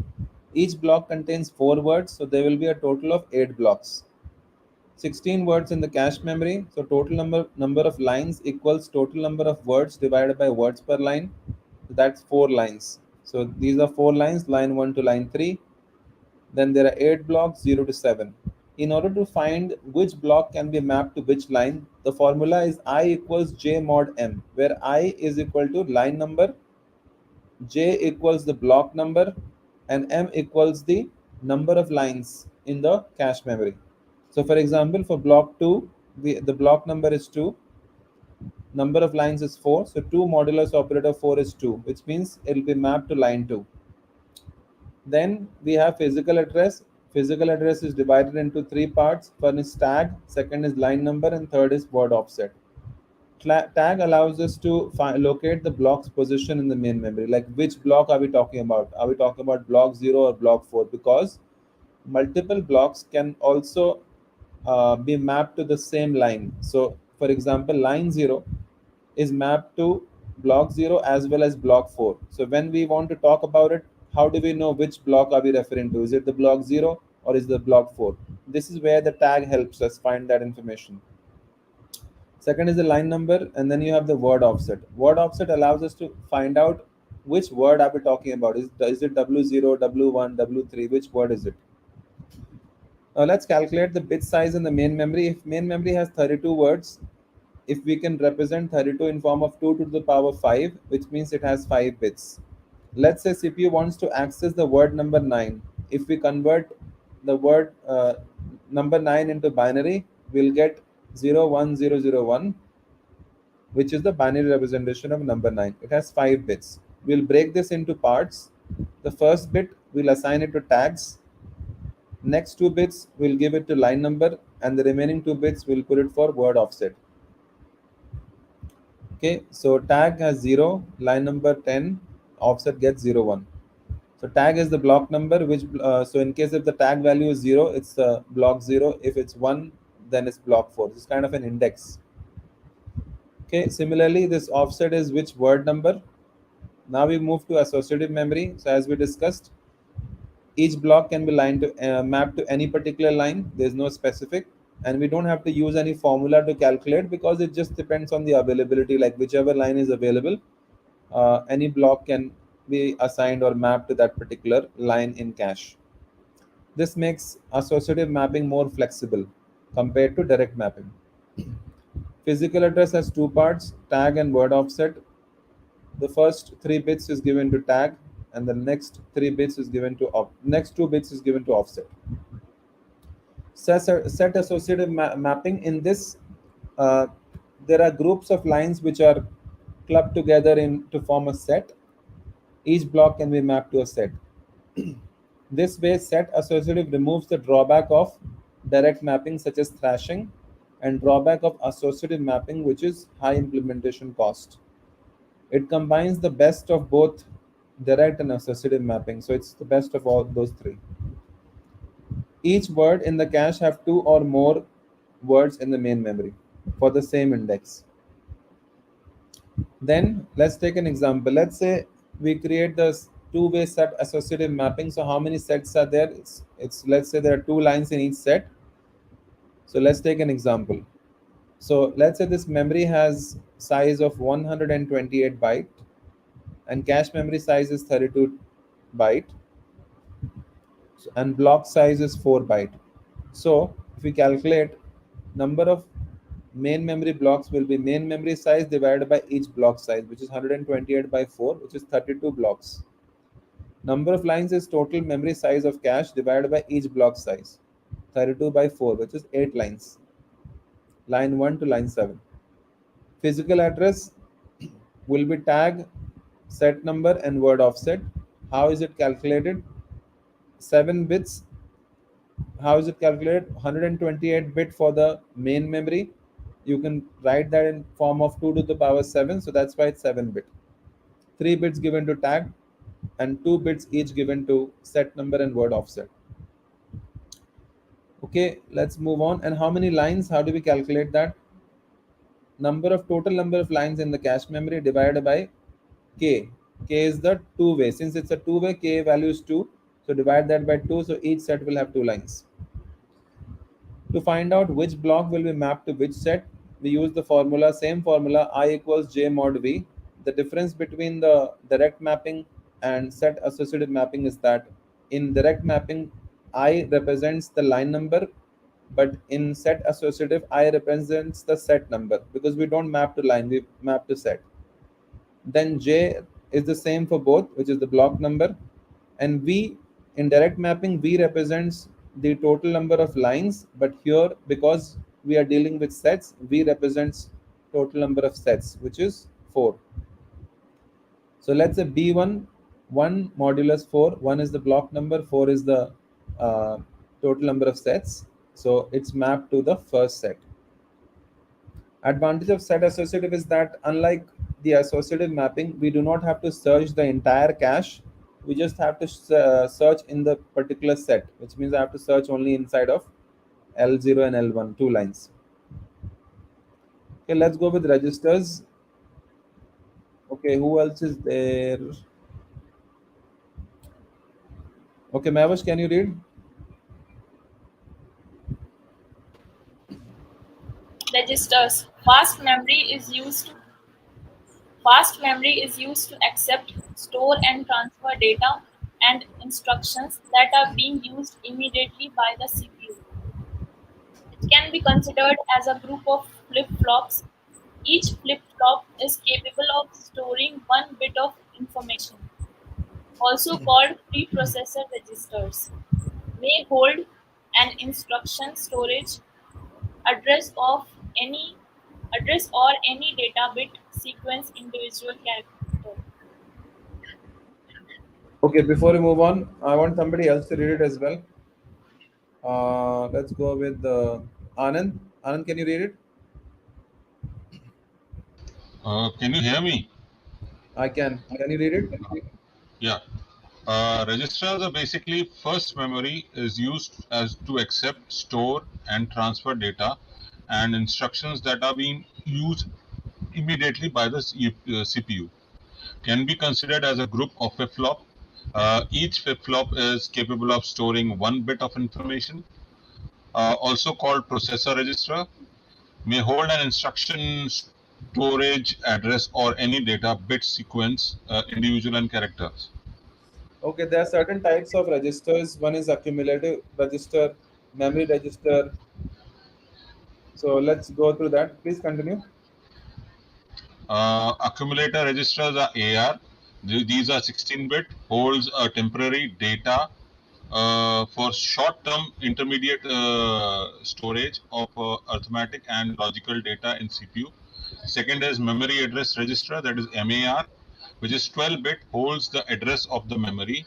Each block contains 4 words, so there will be a total of 8 blocks. 16 words in the cache memory, so total number of lines equals total number of words divided by words per line. So that's 4 lines. So these are 4 lines, line 1 to line 3. Then there are 8 blocks, 0 to 7. In order to find which block can be mapped to which line, the formula is I equals j mod m, where I is equal to line number, j equals the block number, and m equals the number of lines in the cache memory. So for example, for block 2, the block number is 2, number of lines is 4, so 2 modulus operator 4 is 2, which means it will be mapped to line 2. Then we have physical address. Physical address is divided into 3 parts. One is tag, second is line number, and third is word offset. Tag allows us to locate the block's position in the main memory. Like which block are we talking about? Are we talking about block 0 or block 4? Because multiple blocks can also be mapped to the same line. So for example, line 0 is mapped to block 0 as well as block 4. So when we want to talk about it, how do we know which block are we referring to? Is it the block 0 or is the block 4? This is where the tag helps us find that information. Second is the line number, and then you have the word offset. Word offset allows us to find out which word are we talking about. Is it W0, W1, W3? Which word is it? Let's calculate the bit size in the main memory. If main memory has 32 words, if we can represent 32 in form of 2 to the power 5, which means it has 5 bits. Let's say CPU wants to access the word number 9. If we convert the word number 9 into binary, we'll get 01001, which is the binary representation of number 9. It has 5 bits. We'll break this into parts. The first bit, we'll assign it to tags. Next 2 bits, we'll give it to line number, and the remaining 2 bits, we'll put it for word offset. Okay, so tag has 0, line number 10, offset gets 01. So tag is the block number, which so in case if the tag value is 0, it's block 0. If it's 1, then it's block 4. It's kind of an index. Okay, similarly, this offset is which word number. Now we move to associative memory. So as we discussed, each block can be mapped to any particular line. There's no specific, and we don't have to use any formula to calculate because it just depends on the availability. Like whichever line is available, any block can be assigned or mapped to that particular line in cache. This makes associative mapping more flexible compared to direct mapping. Physical address has 2 parts, tag and word offset. The first 3 bits is given to tag, and the next 3 bits is given to next 2 bits is given to offset. Set associative mapping. In this, there are groups of lines which are clubbed together to form a set. Each block can be mapped to a set. This way, set associative removes the drawback of direct mapping, such as thrashing, and drawback of associative mapping, which is high implementation cost. It combines the best of both direct and associative mapping. So it's the best of all those 3. Each word in the cache have 2 or more words in the main memory for the same index. Then let's take an example. Let's say we create this 2-way set associative mapping. So how many sets are there? It's let's say there are 2 lines in each set. So let's take an example. So let's say this memory has size of 128 byte and cache memory size is 32 byte and block size is 4 byte. So if we calculate, number of main memory blocks will be main memory size divided by each block size, which is 128 by 4, which is 32 blocks. Number of lines is total memory size of cache divided by each block size, 32 by 4, which is 8 lines, line 1 to line 7. Physical address will be tag, set number, and word offset. How is it calculated? 7 bits. How is it calculated? 128 bit for the main memory. You can write that in form of 2 to the power 7. So that's why it's 7 bit. 3 bits given to tag and 2 bits each given to set number and word offset. Okay, let's move on. And how many lines? How do we calculate that? Total number of lines in the cache memory divided by k. K is the 2-way. Since it's a 2-way, k value is 2. So divide that by 2. So each set will have 2 lines. To find out which block will be mapped to which set, we use the formula, same formula, I equals j mod v. The difference between the direct mapping and set associative mapping is that in direct mapping, I represents the line number, but in set associative, I represents the set number because we don't map to line, we map to set. Then J is the same for both, which is the block number, and V in direct mapping, V represents the total number of lines, but here because we are dealing with sets, V represents total number of sets, which is 4. So let's say B1, 1 modulus 4, 1 is the block number, 4 is the total number of sets. So it's mapped to the first set. Advantage of set associative is that unlike the associative mapping, we do not have to search the entire cache. We just have to search in the particular set, which means I have to search only inside of L0 and L1, 2 lines. Okay, let's go with registers. Okay, who else is there? Okay, Mavish, can you read? Registers. Fast memory is used to accept, store, and transfer data and instructions that are being used immediately by the CPU. It can be considered as a group of flip-flops. Each flip-flop is capable of storing one bit of information, also called preprocessor registers, may hold an instruction storage address or any data bit sequence individual character. Okay, before we move on, I want somebody else to read it as well. Let's go with Anand. Anand, can you read it? Can you hear me? I can. Can you read it? Yeah. Registers are basically first memory is used as to accept, store, and transfer data and instructions that are being used immediately by the CPU. Can be considered as a group of flip-flop. Each flip-flop is capable of storing one bit of information, also called processor register, may hold an instruction storage address or any data bit sequence, individual and characters. Okay, there are certain types of registers. One is accumulative register, memory register. So let's go through that. Please continue. Accumulator registers are AR. These are 16-bit, holds a temporary data for short-term intermediate storage of arithmetic and logical data in CPU. Second is memory address register, that is MAR, which is 12-bit, holds the address of the memory.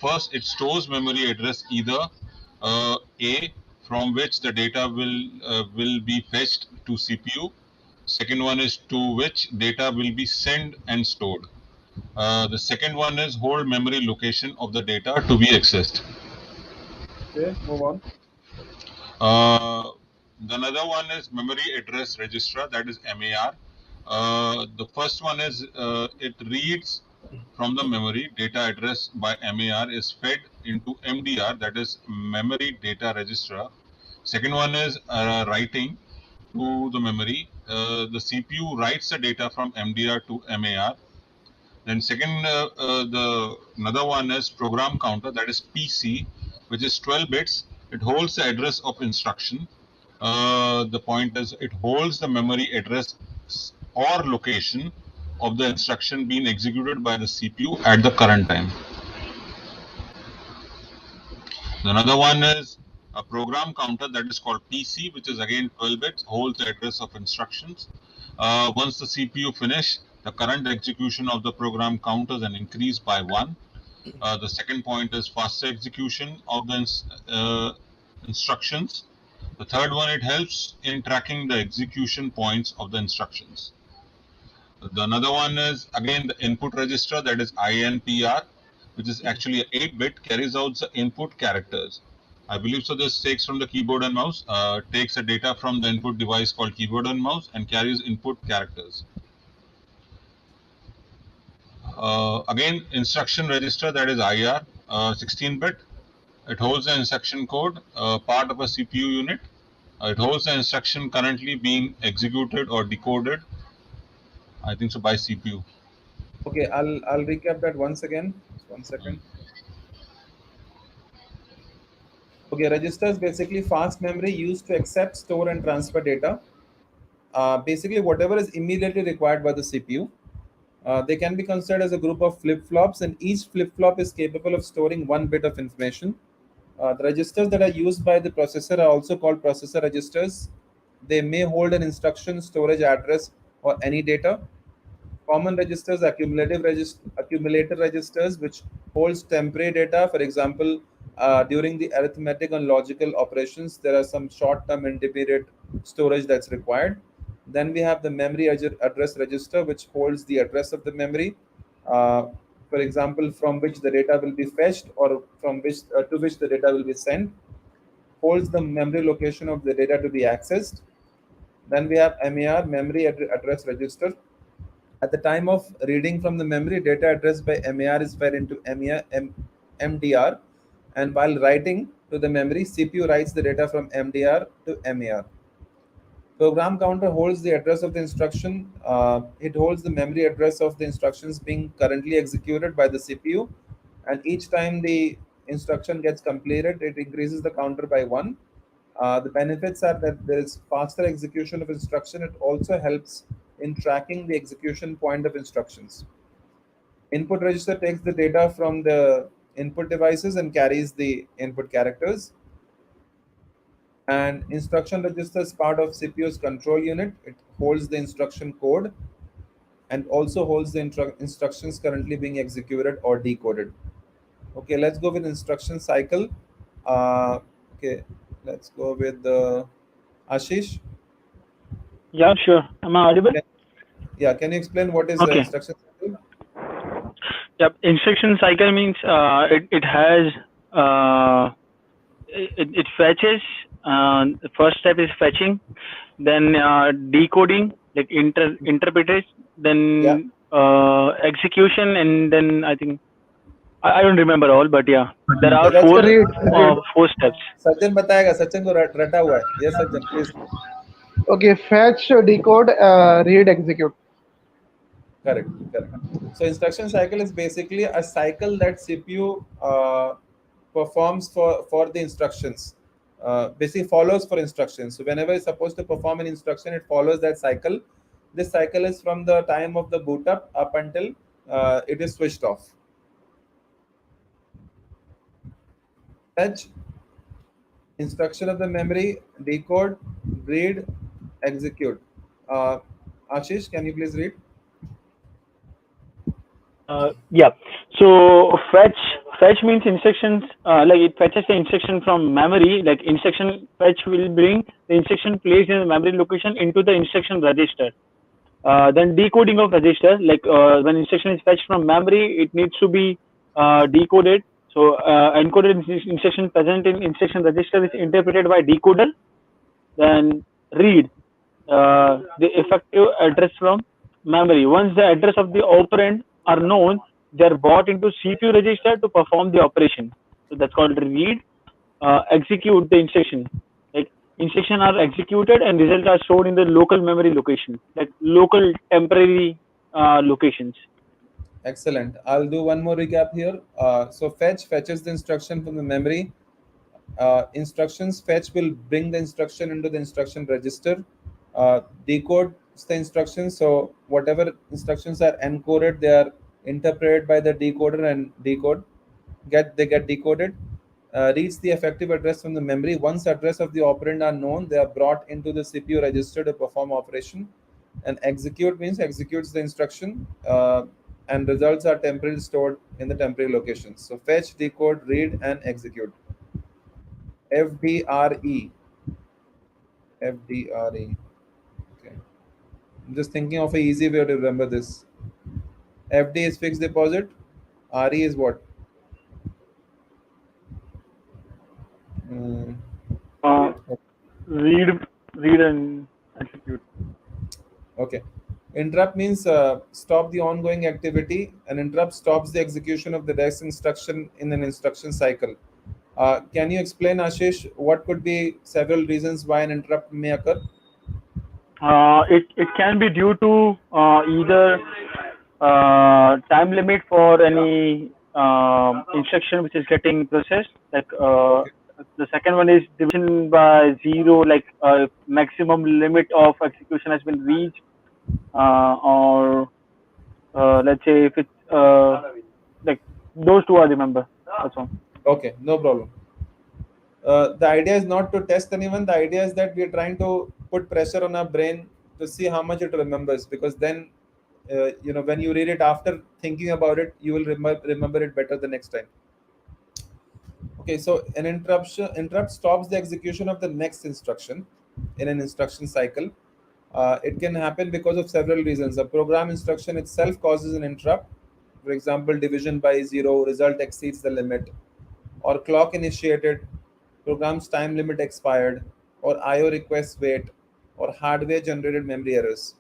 First, it stores memory address either A, from which the data will be fetched to CPU. Second one is to which data will be sent and stored. The second one is hold memory location of the data to be accessed. Okay, move on. Another one is memory address register, that is MAR. The first one is it reads from the memory data address by MAR is fed into MDR, that is memory data register. Second one is writing to the memory. The CPU writes the data from MDR to MAR. Then second, another one is program counter, that is PC, which is 12 bits. It holds the address of instruction. The point is it holds the memory address or location of the instruction being executed by the CPU at the current time. Another one is a program counter, that is called PC, which is again 12 bits, holds the address of instructions. Once the CPU finish, the current execution of the program counters and increase by 1. The second point is faster execution of the instructions. The third one, it helps in tracking the execution points of the instructions. Another one is again the input register, that is INPR, which is actually an 8-bit, carries out the input characters. I believe so. This takes from the keyboard and mouse, takes the data from the input device called keyboard and mouse and carries input characters. Again, instruction register, that is IR, 16-bit. It holds the instruction code, part of a CPU unit. It holds the instruction currently being executed or decoded, I think so, by CPU. Okay, I'll recap that once again. Just 1 second. Okay, registers basically fast memory used to accept, store, and transfer data. Basically, whatever is immediately required by the CPU. They can be considered as a group of flip-flops, and each flip-flop is capable of storing 1 bit of information. The registers that are used by the processor are also called processor registers. They may hold an instruction, storage address, or any data. Common registers, accumulator registers, which holds temporary data. For example, during the arithmetic and logical operations, there are some short-term intermediate storage that's required. Then we have the memory address register, which holds the address of the memory. Uh, for example, from which the data will be fetched, or from which to which the data will be sent. Holds the memory location of the data to be accessed. Then we have MER, memory address register. At the time of reading from the memory, data addressed by MER is fed into MDR, and while writing to the memory, CPU writes the data from MDR to MER. Program counter holds the address of the instruction. It holds the memory address of the instructions being currently executed by the CPU, and each time the instruction gets completed, it increases the counter by 1. The benefits are that there is faster execution of instruction. It also helps in tracking the execution point of instructions. Input register takes the data from the input devices and carries the input characters. And instruction register is part of CPU's control unit. It holds the instruction code and also holds the instructions currently being executed or decoded. Okay, let's go with instruction cycle. Okay, let's go with Ashish. Yeah, sure. Am I audible? Yeah, can you explain what is Okay. instruction cycle? Yep. Instruction cycle means it has it fetches. The first step is fetching, then decoding, like interpretation, then execution, and then I think I don't remember all, but yeah, there are Let's four Read. four steps. सज्जन बताएगा, सचिन को रटा हुआ है. Yes, Sajjan, please. Okay, fetch, decode, read, execute. Correct. So instruction cycle is basically a cycle that CPU performs for the instructions. Basically follows for instructions. So whenever it's supposed to perform an instruction, it follows that cycle. This cycle is from the time of the boot up until it is switched off. Fetch, instruction of the memory, decode, read, execute. Ashish, can you please read? Yeah. So fetch means instructions. Like it fetches the instruction from memory. Like instruction fetch will bring the instruction placed in the memory location into the instruction register. Then decoding of register. Like when instruction is fetched from memory, it needs to be decoded. So encoded instruction present in instruction register is interpreted by decoder. Then read the effective address from memory. Once the address of the operand are known, they are brought into CPU register to perform the operation. So that's called read. Execute the instruction. Like instruction are executed and results are stored in the local memory location, like local temporary locations. Excellent. I'll do one more recap here. So fetches the instruction from the memory. Instructions fetch will bring the instruction into the instruction register. Decode the instructions. So whatever instructions are encoded, they are interpreted by the decoder and they get decoded. Reads the effective address from the memory. Once address of the operand are known, they are brought into the CPU register to perform operation. And execute means executes the instruction, and results are temporarily stored in the temporary locations. So fetch, decode, read, and execute. FDRE. FDRE. Okay. I'm just thinking of an easy way to remember this. FD is fixed deposit. RE is what? Read and execute. Okay. Interrupt means stop the ongoing activity. An interrupt stops the execution of the next instruction in an instruction cycle. Can you explain, Ashish, what could be several reasons why an interrupt may occur? It can be due to either time limit for any instruction which is getting processed. Like Okay. the second one is division by zero, like maximum limit of execution has been reached, or let's say if it's like those two I remember. That's all. Okay, no problem. The idea is not to test anyone. The idea is that we are trying to put pressure on our brain to see how much it remembers, because then when you read it after thinking about it, you will remember it better the next time. Okay, so an interrupt stops the execution of the next instruction in an instruction cycle. It can happen because of several reasons. A program instruction itself causes an interrupt. For example, division by zero, result exceeds the limit, or clock initiated, program's time limit expired, or IO requests wait, or hardware generated memory errors.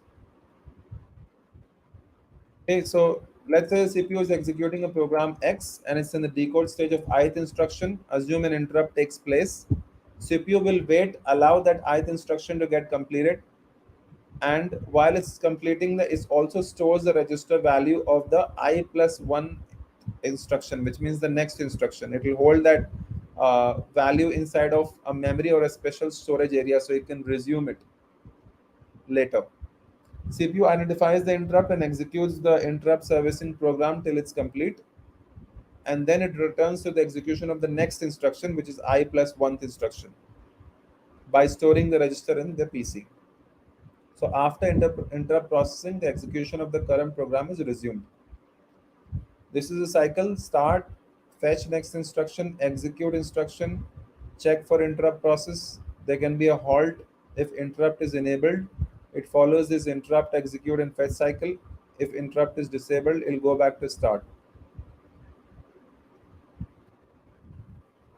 Okay, so let's say CPU is executing a program X and it's in the decode stage of ith instruction. Assume an interrupt takes place. CPU will wait, allow that ith instruction to get completed, and while it's completing it also stores the register value of the I plus 1 instruction, which means the next instruction. It will hold that value inside of a memory or a special storage area so it can resume it later. CPU identifies the interrupt and executes the interrupt servicing program till it's complete, and then it returns to the execution of the next instruction, which is I plus 1th instruction, by storing the register in the PC. So after interrupt processing, the execution of the current program is resumed. This is a cycle: start, fetch next instruction, execute instruction, check for interrupt process. There can be a halt if interrupt is enabled. It follows this interrupt, execute, and fetch cycle. If interrupt is disabled, it'll go back to start.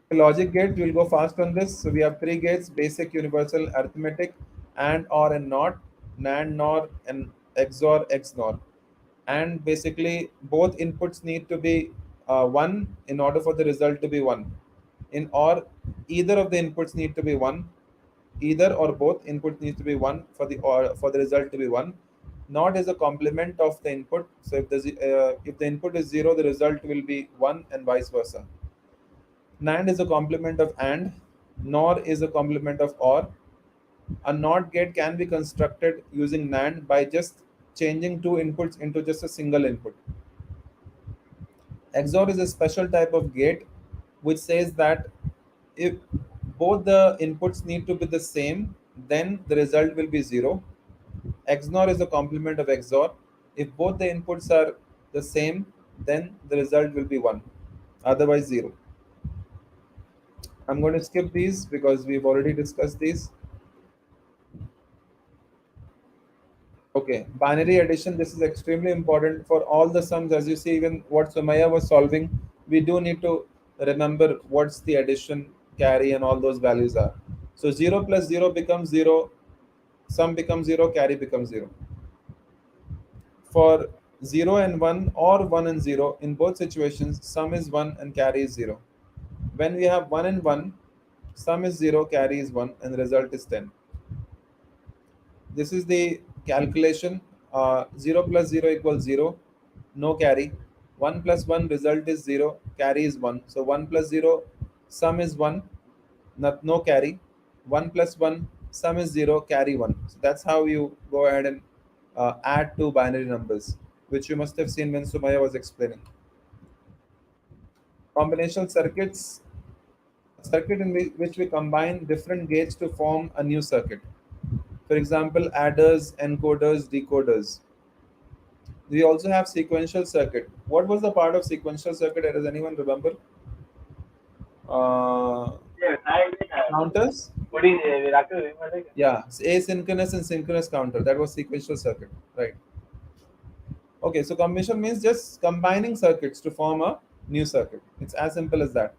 Logic gate, we'll go fast on this. So we have three gates: basic, universal, arithmetic, and, or, and not, NAND, NOR, and XOR, XNOR. And basically both inputs need to be 1 in order for the result to be 1. In OR, either of the inputs need to be 1. Either or both inputs need to be 1 for the result to be 1. NOT is a complement of the input. So if the input is 0, the result will be 1, and vice versa. NAND is a complement of AND. NOR is a complement of OR. A NOT gate can be constructed using NAND by just changing two inputs into just a single input. XOR is a special type of gate which says that if both the inputs need to be the same, then the result will be 0. XNOR is a complement of XOR. If both the inputs are the same, then the result will be 1, otherwise 0. I'm going to skip these because we've already discussed these. Okay, binary addition. This is extremely important for all the sums. As you see, even what Sumaya was solving, we do need to remember what's the addition, carry, and all those values are. So 0 plus 0 becomes 0, sum becomes 0, carry becomes 0. For 0 and 1 or 1 and 0, in both situations, sum is 1 and carry is 0. When we have 1 and 1, sum is 0, carry is 1, and the result is 10. This is the calculation. 0 plus 0 equals 0, no carry. 1 plus 1 result is 0, carry is 1. So 1 plus 0, sum is 1, no carry. 1 plus 1, sum is 0, carry 1. So that's how you go ahead and add two binary numbers, which you must have seen when Sumaya was explaining. Combinational circuits, a circuit in which we combine different gates to form a new circuit. For example, adders, encoders, decoders. We also have sequential circuit. What was the part of sequential circuit? Does anyone remember? Counters? Yeah, asynchronous and synchronous counter. That was sequential circuit, right? Okay, so combination means just combining circuits to form a new circuit. It's as simple as that.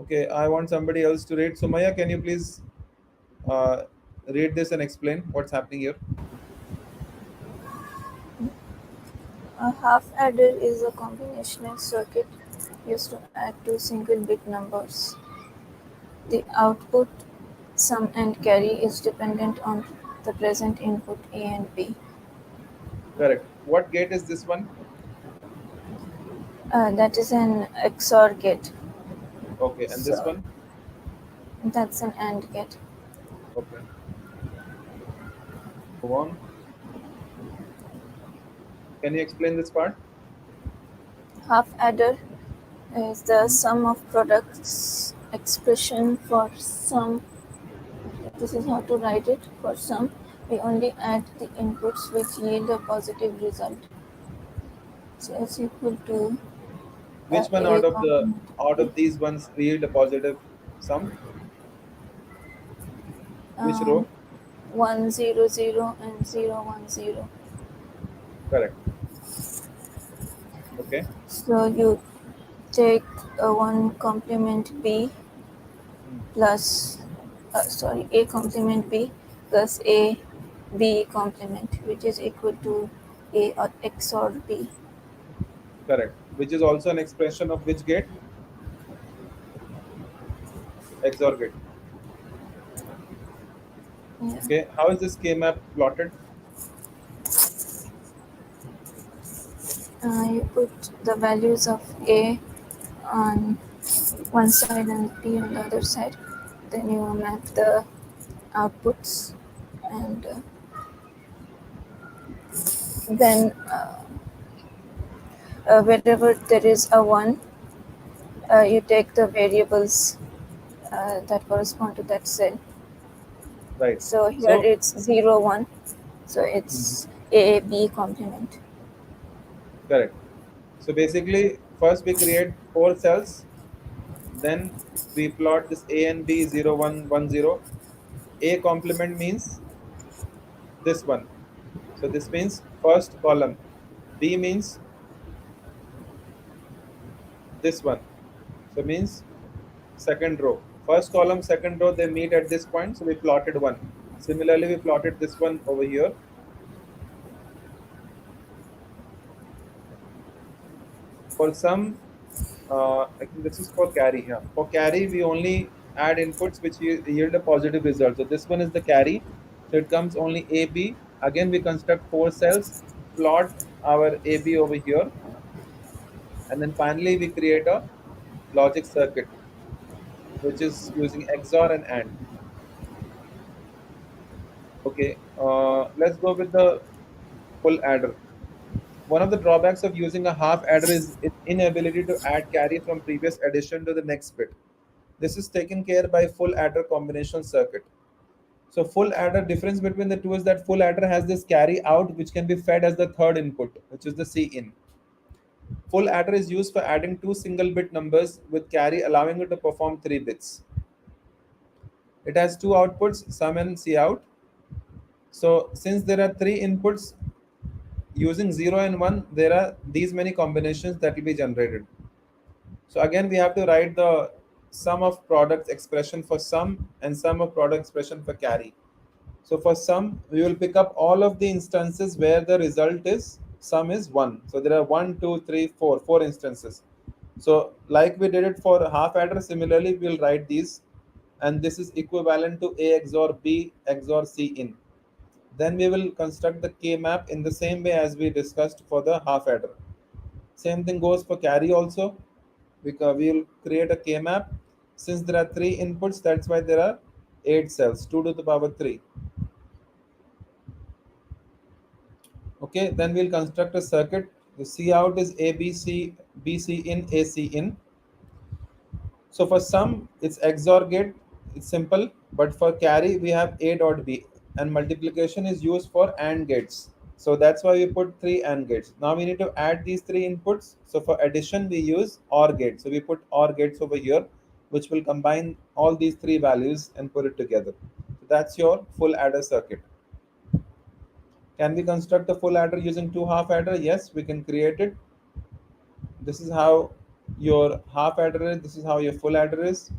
Okay, I want somebody else to read. Sumaya, can you please read this and explain what's happening here? A half adder is a combinational circuit used to add two single bit numbers. The output, sum and carry, is dependent on the present input A and B. Correct. What gate is this one? That is an XOR gate. Okay, and this So one? that's an AND gate. Okay. Go on. Can you explain this part? Half adder is the sum of products expression for sum. This is how to write it. For sum, we only add the inputs which yield a positive result. So it's equal to Which one a complement out b. of these ones yield a positive sum? Which Um, row? 1 0 0 and 0 1 0. Correct. Okay. So you take 1 complement b Hmm. plus a complement b plus a b complement, which is equal to a or x or b. Correct. Which is also an expression of which gate? XOR gate. Yeah. Okay. How is this K map plotted? You put the values of a on one side and b on the other side. Then you map the outputs, and then wherever there is a 1, you take the variables that correspond to that cell. Right. So here So, it's 0 1, so mhm, it's a b complement. correct. So basically, first we create 4 cells, then we plot this A and B 0 1 1 0. A complement means this one. So this means first column. B means this one. So means second row. First column, second row, they meet at this point. So we plotted one. Similarly, we plotted this one over here. For some, I think this is for carry here. For carry, we only add inputs which yield a positive result. So this one is the carry. So it comes only AB. Again, we construct 4 cells, plot our AB over here, and then finally we create a logic circuit which is using XOR and AND. Okay, let's go with the full adder. One of the drawbacks of using a half adder is its inability to add carry from previous addition to the next bit. This is taken care by full adder combinational circuit. So full adder difference between the two is that full adder has this carry out which can be fed as the third input, which is the C in. Full adder is used for adding two single bit numbers with carry allowing it to perform 3 bits. It has two outputs, sum and C out. So since there are three inputs using 0 and 1, there are these many combinations that will be generated. So again, we have to write the sum of products expression for sum and sum of product expression for carry. So for sum, we will pick up all of the instances where the result is sum is 1. So there are 1, 2, 3, 4, 4 instances. So like we did it for half adder, similarly we'll write these, and this is equivalent to A XOR B XOR C in. Then we will construct the K map in the same way as we discussed for the half adder. Same thing goes for carry also. Because we will create a K map. Since there are three inputs, that's why there are 8 cells, 2 to the power 3. Okay, then we'll construct a circuit. The C out is ABC, BC in, AC in. So for sum, it's XOR gate. It's simple. But for carry, we have A dot B. And multiplication is used for AND gates. So that's why we put three AND gates. Now we need to add these three inputs. So for addition, we use OR gate. So we put OR gates over here, which will combine all these three values and put it together. So that's your full adder circuit. Can we construct a full adder using two half adder? Yes, we can create it. This is how your half adder is. This is how your full adder is.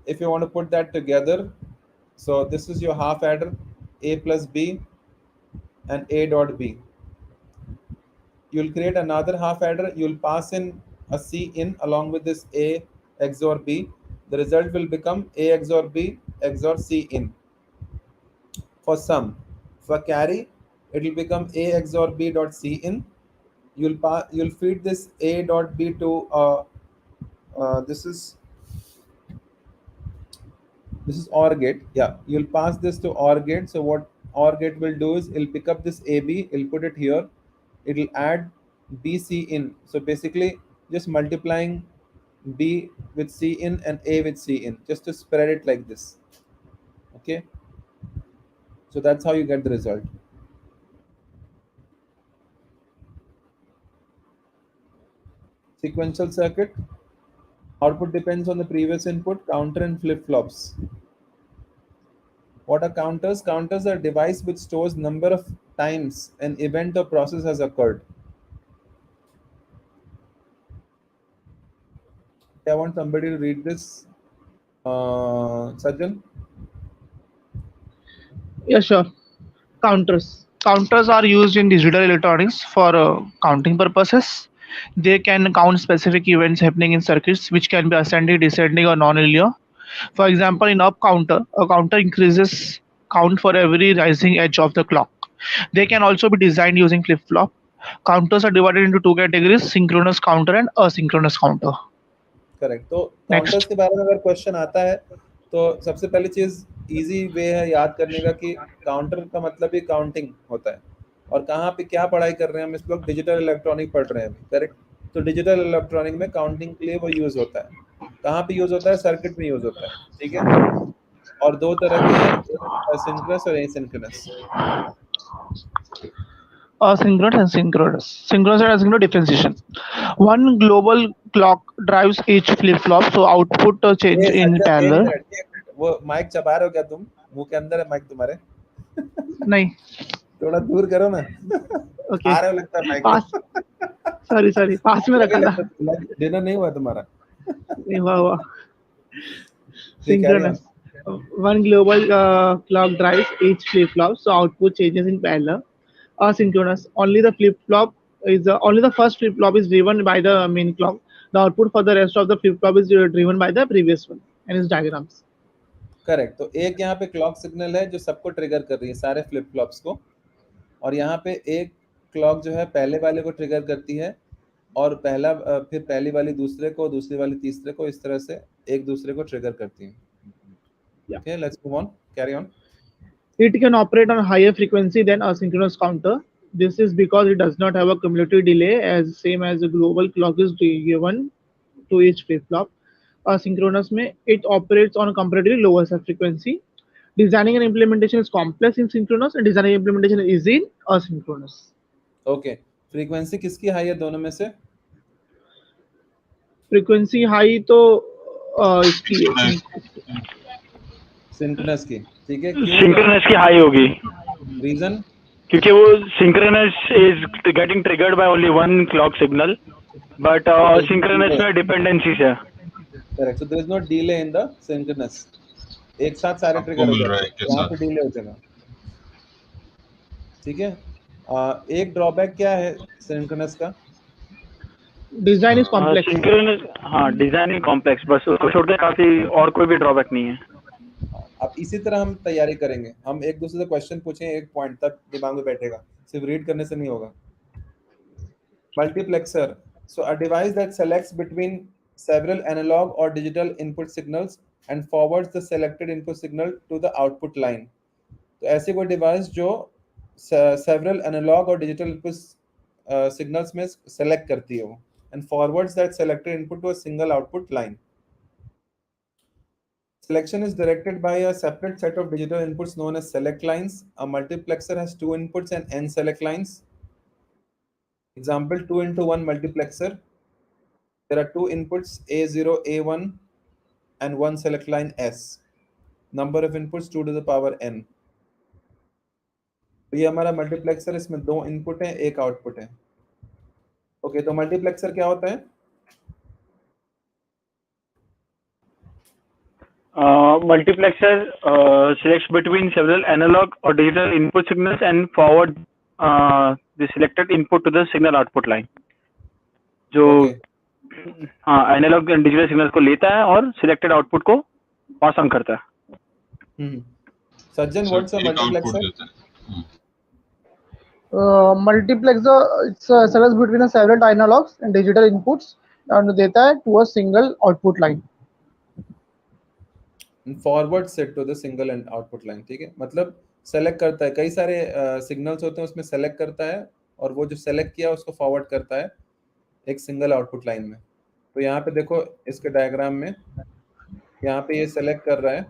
If you want to put that together, so this is your half adder, A plus B and A dot B. You'll create another half adder. You'll pass in a C in along with this A XOR B. The result will become A XOR B XOR C in. For sum, for carry, it will become A XOR B dot C in. You'll feed this A dot B to this is OR gate. Yeah, you'll pass this to OR gate. So what OR gate will do is it'll pick up this AB, it'll put it here, it'll add BC in. So basically just multiplying B with C in and A with C in, just to spread it like this. Okay, so that's how you get the result. Sequential circuit, output depends on the previous input, counter and flip-flops. What are counters? Counters are a device which stores number of times an event or process has occurred. I want somebody to read this. Sajjan? Yeah, sure. Counters. Counters are used in digital electronics for counting purposes. They can count specific events happening in circuits, which can be ascending, descending, or non-linear. For example, in up counter, a counter increases count for every rising edge of the clock. They can also be designed using flip-flop. Counters are divided into two categories: synchronous counter and asynchronous counter. Correct. तो Next. Counters के बारे में अगर question आता है तो सबसे पहली चीज इजी वे है याद करने का कि काउंटर का मतलब ही काउंटिंग होता है. और कहाँ पे क्या पढ़ाई कर रहे हैं हम इस लोग? डिजिटल इलेक्ट्रॉनिक पढ़ रहे हैं अभी. करेक्ट. तो डिजिटल इलेक्ट्रॉनिक में काउंटिंग के लिए वो यूज होता है. कहाँ पे यूज होता है? सर्किट में यूज होता है. ठीक है. और दो तरह के हैं, सिंक्रोनस और asynchronous. Asynchronous and synchronous. Synchronous and asynchronous differentiation. One global clock drives each flip-flop, so output change in parallel. वो माइक चबा रहे हो क्या तुम? मुंह के अंदर है माइक तुम्हारे? नहीं. थोड़ा दूर करो ना. Okay. आ रहे हो लगता है माइक. पास. Sorry. पास में रखा था. डिनर नहीं हुआ तुम्हारा? नहीं हुआ. Synchronous. One global clock drives each flip-flop, so output changes in parallel. Asynchronous. Only the first flip-flop is driven by the main clock. The output for the rest of the flip-flop is driven by the previous one and its diagrams. Correct. तो एक यहाँ पे clock signal है जो सबको trigger कर रही है, सारे फ्लिप फ्लॉप्स को. और यहाँ पे एक क्लॉक जो है पहले वाले को ट्रिगर करती है और फिर पहली वाली दूसरे को, दूसरी वाली तीसरे को, इस तरह से एक दूसरे को ट्रिगर करती है. Okay, let's move on. Carry on. It can operate on higher frequency than asynchronous counter. This is because it does not have a cumulative delay as same as the global clock is given to each flip-flop. Asynchronous में it operates on a comparatively lower frequency. Designing and implementation is complex in synchronous and designing and implementation is easy in asynchronous. Okay. Frequency किसकी high है दोनों में से? Frequency high तो इसकी synchronous की. ठीक है. सिंक्रोनस की हाई होगी. रीजन? क्योंकि वो synchronous is getting triggered by only one clock signal, but synchronous में डिपेंडेंसीज है. Correct. So there is no delay in the synchronous. एक साथ सारे ट्रिगर हो जाएंगे, यहाँ पे डिले हो जाएगा. ठीक है. एक ड्रॉबैक क्या है सिंक्रोनस का? Design is complex. सिंक्रोनस हाँ डिजाइन कॉम्प्लेक्स, बस उसको छोड़ के काफी और कोई भी ड्रॉबैक नहीं है. अब इसी तरह हम तैयारी करेंगे. हम एक दूसरे से क्वेश्चन पूछें, एक पॉइंट तक दिमाग में बैठेगा, सिर्फ रीड करने से नहीं होगा. Multiplexer. So a device that selects between several analog or digital input signals and forwards the selected input signal to the output line. तो ऐसी कोई डिवाइस जो several analog or digital input signals में select करती है वो and forwards that selected input to a single output line. Selection is directed by a separate set of digital inputs known as select lines. A multiplexer has 2 inputs and n select lines. Example 2x1 multiplexer. There are 2 inputs A0, A1 and 1 select line S. Number of inputs 2 to the power n. तो ये हमारा multiplexer, इसमें 2 input हैं, 1 output है. Okay, तो multiplexer क्या होता है? Multiplexer selects between several analog or digital input signals and forward the selected input to the signal output line. जो हाँ एनालॉग एंड डिजिटल सिग्नल्स को लेता है और सिलेक्टेड आउटपुट को पास ऑन करता है. सज्जन, what's a multiplexer? Multiplexer, it's selects between several analogs and digital inputs and देता है to a single output line. Forward set to the single end output line, ठीक है, मतलब सेलेक्ट करता है, कई सारे सिग्नल्स होते हैं उसमें सेलेक्ट करता है और वो जो सेलेक्ट किया उसको फॉरवर्ड करता है एक सिंगल आउटपुट लाइन में। तो यहाँ पे देखो इसके डायग्राम में, यहाँ पे ये सेलेक्ट कर रहा है,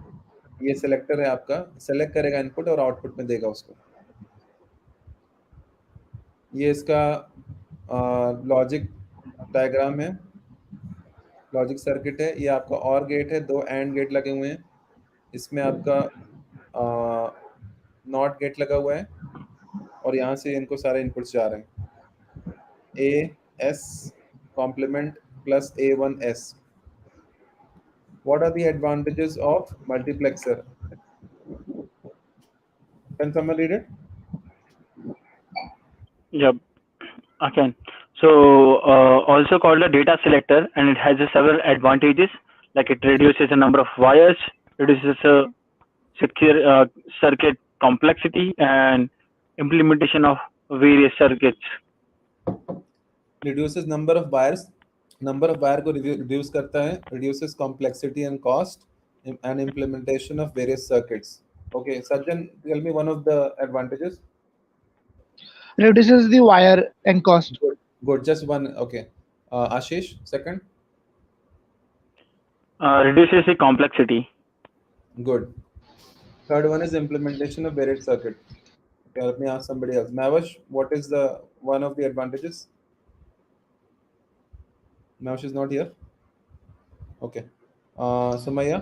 ये सिलेक्टर है आपका, सेलेक्ट करेगा इनपुट और आउटपुट में देगा उसको। ये इसका लॉजिक डायग्राम है, लॉजिक सर्किट है, ये आपका और गेट है, दो एंड गेट लगे हुए हैं, इसमें आपका नॉट गेट लगा हुआ है और यहाँ से इनको सारे इनपुट्स जा रहे हैं, A S complement plus A1S। What are the advantages of multiplexer? Can someone read it? Yep, I can. So also called a data selector, and it has several advantages, like it reduces the number of wires, reduces secure circuit complexity, and implementation of various circuits. Reduces number of wires, number of wire को reduce करता है, reduces complexity and cost, and implementation of various circuits. Okay, Sajjan, tell me one of the advantages. Reduces the wire and cost. Good, just one. Okay, Ashish, second. Reduces the complexity. Good. Third one is implementation of various circuit. Okay, let me ask somebody else. Mavish, what is the one of the advantages? Mavish is not here. Okay. Sumaya.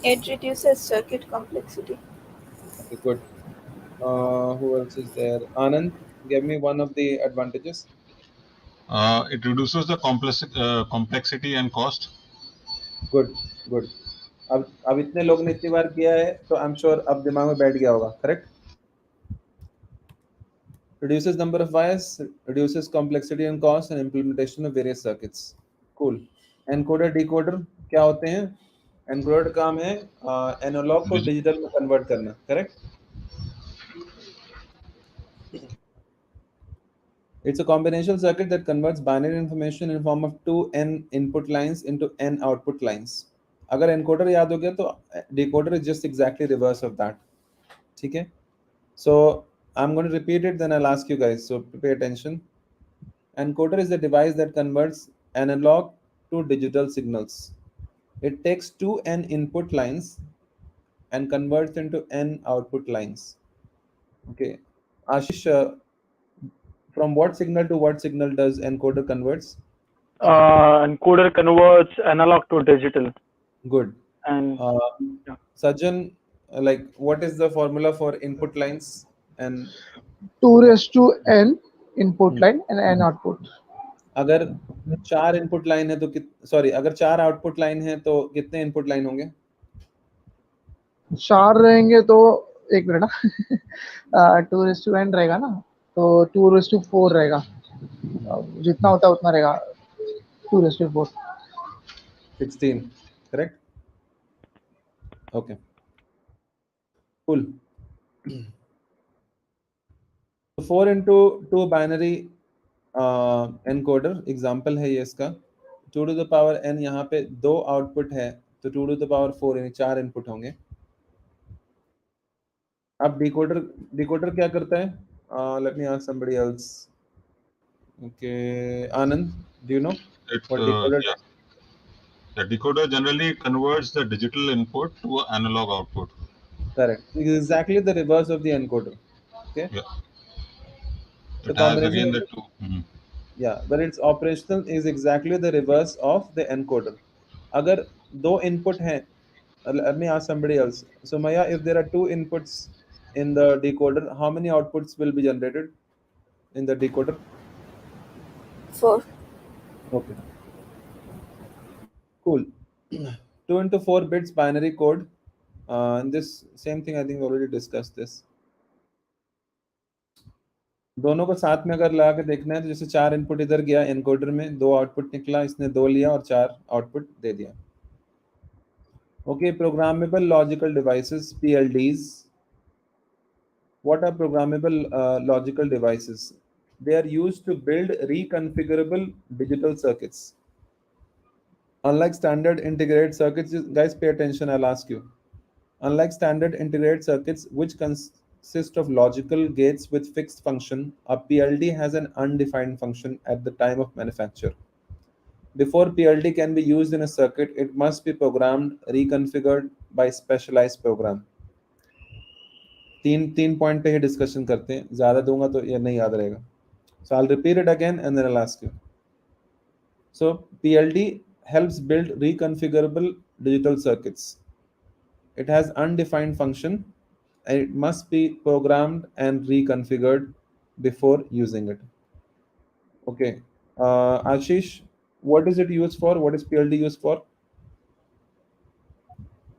It reduces circuit complexity. Okay, good. Who else is there? Anand, give me one of the advantages. It reduces the complexity and cost. Good, good. अब इतने लोग ने इतनी बार किया है तो I am sure अब दिमाग में बैठ गया होगा, correct? Reduces number of wires, reduces complexity and cost, and implementation of various circuits. Cool. Encoder decoder क्या होते हैं? Encoder काम है एनालॉग को डिजिटल में कन्वर्ट करना, correct? It's a combinational circuit that converts binary information in form of 2n input lines into n output lines. अगर encoder याद हो गया तो decoder is just exactly reverse of that. ठीक है? So I'm going to repeat it, then I'll ask you guys. So pay attention. Encoder is a device that converts analog to digital signals. It takes 2n input lines and converts into n output lines. Okay. Ashish, from what signal to what signal does encoder converts? Encoder converts analog to digital. Good. And yeah. Sajjan, like what is the formula for input lines and 2 raised to n input line and n output. अगर 4 input line है तो sorry अगर 4 output line है तो कितने input line होंगे? 4 रहेंगे तो एक मिनट ना 2 raised to n रहेगा ना, तो 2 raised to 4 रहेगा, जितना होता है उतना रहेगा, 2 raised to 4. 16, correct? Okay, cool. 4 into 2 binary encoder example है ये इसका, 2 to the power n, यहाँ पे 2 आउटपुट है तो 2 to the power 4 यानी 4 इनपुट होंगे। अब डिकोडर क्या करता है? Let me ask somebody else. Okay, Anand, do you know what decoder does? The decoder generally converts the digital input to an analog output. Correct. It is exactly the reverse of the encoder. Okay. Yeah. So It has again the two. Yeah, but its operational is exactly the reverse of the encoder. अगर दो input हैं, let me ask somebody else. So Maya, if there are 2 inputs in the decoder, how many outputs will be generated in the decoder? 4. Okay. Cool. 2 into 4 bits binary code. And this same thing I think we already discussed this. दोनों को साथ में अगर लगा के देखना है तो जैसे 4 इनपुट इधर गया एनकोडर में, 2 आउटपुट निकला, इसने 2 लिया और 4 आउटपुट दे दिया। Okay, programmable logical devices, PLDs. What are programmable logical devices? They are used to build reconfigurable digital circuits. Unlike standard integrated circuits, guys, pay attention, I'll ask you. Unlike standard integrated circuits, which consist of logical gates with fixed function, a PLD has an undefined function at the time of manufacture. Before PLD can be used in a circuit, it must be programmed, reconfigured by specialized program. तीन तीन point पे ही discussion करते हैं, ज्यादा दूंगा तो ये नहीं याद रहेगा. So I'll repeat it again and then I'll ask you. So PLD helps build reconfigurable digital circuits. It has undefined function and it must be programmed and reconfigured before using it. Okay. Ashish, what is it used for? What is PLD used for?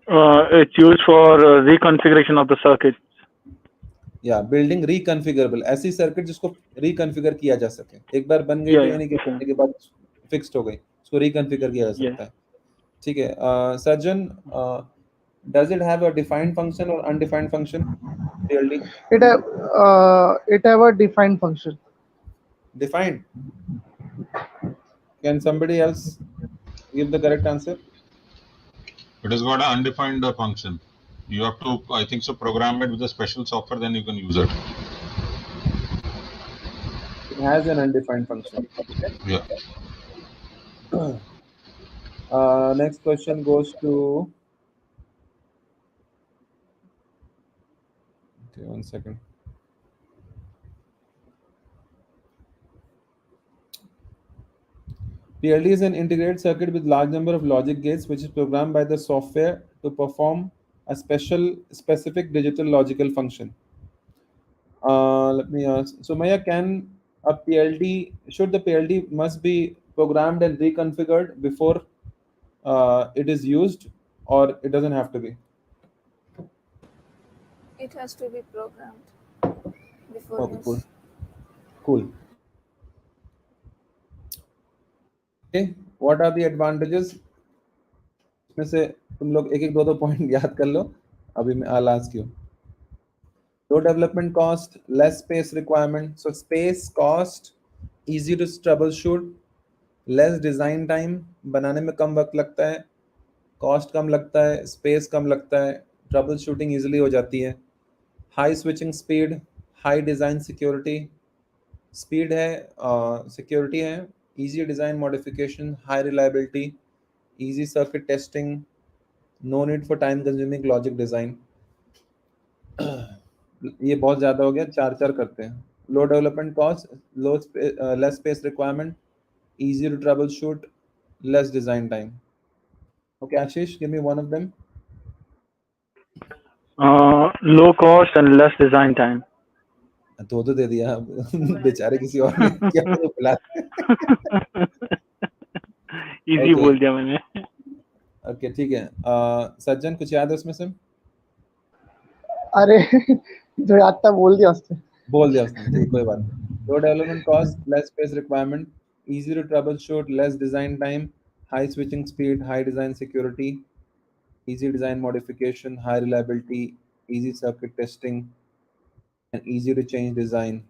It's used for reconfiguration of the circuit. या building रिकॉन्फ़िगरेबल, ऐसी circuit जिसको reconfigure किया जा सके. एक बार बन गई तो ये नहीं कि बनने के बाद फिक्स्ड हो गई, उसको रिकॉन्फ़िगर किया जा सकता है. ठीक है. Surgeon, does it have a defined function or undefined function? PLD It have a defined function. Defined. Can somebody else give the correct answer? It has got an undefined function. You have to, I think so, program it with a special software, then you can use it. It has an undefined function. Okay. Yeah. Next question goes to. Okay, 1 second. PLD is an integrated circuit with large number of logic gates, which is programmed by the software to perform a specific digital logical function. Let me ask. So Maya, can a PLD, should the PLD must be programmed and reconfigured before it is used, or it doesn't have to be? It has to be programmed before Okay, use. cool. Okay, what are the advantages? इसमें से तुम लोग एक एक दो point याद कर लो. अभी मैं I'll ask you. Low development cost, less space requirement. So space cost, easy to troubleshoot, less design time, बनाने में कम वक्त लगता है, cost कम लगता है, space कम लगता है, troubleshooting easily हो जाती है, high switching speed, high design security, speed है, security है, easy design modification, high reliability, easy circuit testing, no need for time consuming logic design. ये बहुत ज्यादा हो गया, चार चार करते हैं. Low development cost, less space requirement, easy to troubleshoot, less design time. Okay, Ashish, give me one of them. Low cost and less design time. तो दे दिया. बेचारे किसी और ने क्या तो बुला. इजी बोल दिया मैंने. ओके, ठीक है. सज्जन, कुछ याद है उसमें से? अरे जो याद था बोल दिया उसने. ठीक, कोई बात नहीं. Low development cost, less space requirement, easy to troubleshoot, less design time, high switching speed, high design security, easy design modification, high reliability, easy circuit testing, and easy to change design.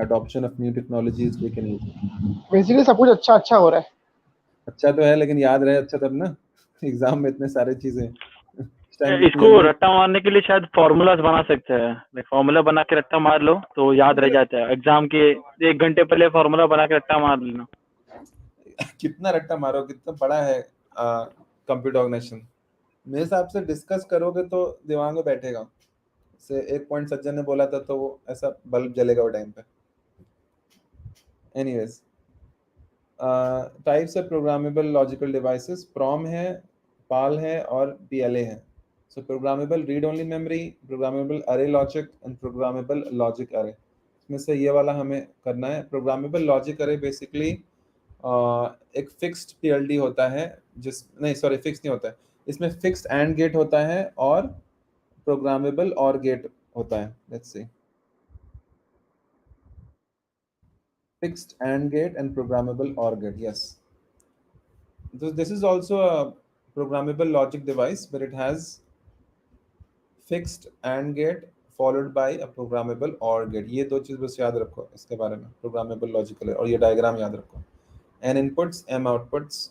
Adoption of new technologies they can use. Basically सब कुछ अच्छा हो रहा है. अच्छा तो है, लेकिन याद रहे अच्छा तब ना. एग्जाम में इतने सारे चीजें. इसको रट्टा मारने के लिए शायद फॉर्मूलाज बना सकते हैं. फॉर्मूला बना के रट्टा मार लो तो याद रह जाता है. एग्जाम के 1 घंटे पहले फॉर्मूला बना के रट्टा मार लेना. कितना रट्टा मारो, कितना बड़ा है कंप्यूटर ऑर्गेनाइजेशन. मेरे हिसाब से डिस्कस करोगे तो दिमाग में बैठेगा. से एक पॉइंट सज्जन ने बोला था तो वो ऐसा बल्ब जलेगा वो टाइम पे. Anyways, types of programmable logical devices, PROM है, पाल है और पीएलए है. So programmable read-only memory, programmable array logic and programmable logic array. इसमें से ये वाला हमें करना है. Programmable logic array basically एक fixed PLD होता है, fixed नहीं होता है. इसमें fixed AND gate होता है और programmable OR gate होता है. Let's see. Fixed AND gate and programmable OR gate. Yes. This is also a programmable logic device where it has fixed AND gate followed by a programmable OR gate. ये दो चीज बस याद रखो इसके बारे में, programmable logical array, और ये डायग्राम याद रखो. N inputs, M outputs,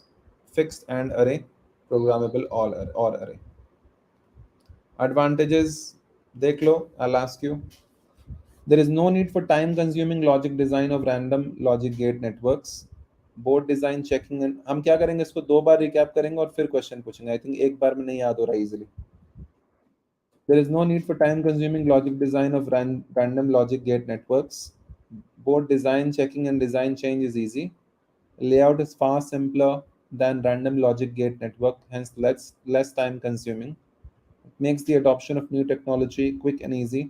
fixed AND array, programmable OR array. Advantages देख लो. I'll ask you. There is no need for time-consuming logic design of random logic gate networks. Board design checking and हम क्या करेंगे, इसको 2 बार recap करेंगे और फिर question पूछेंगे. I think एक बार में नहीं याद हो रहा easily. There is no need for time-consuming logic design of random logic gate networks. Board design checking and design change is easy. Layout is far simpler than random logic gate network, hence less time-consuming. It makes the adoption of new technology quick and easy.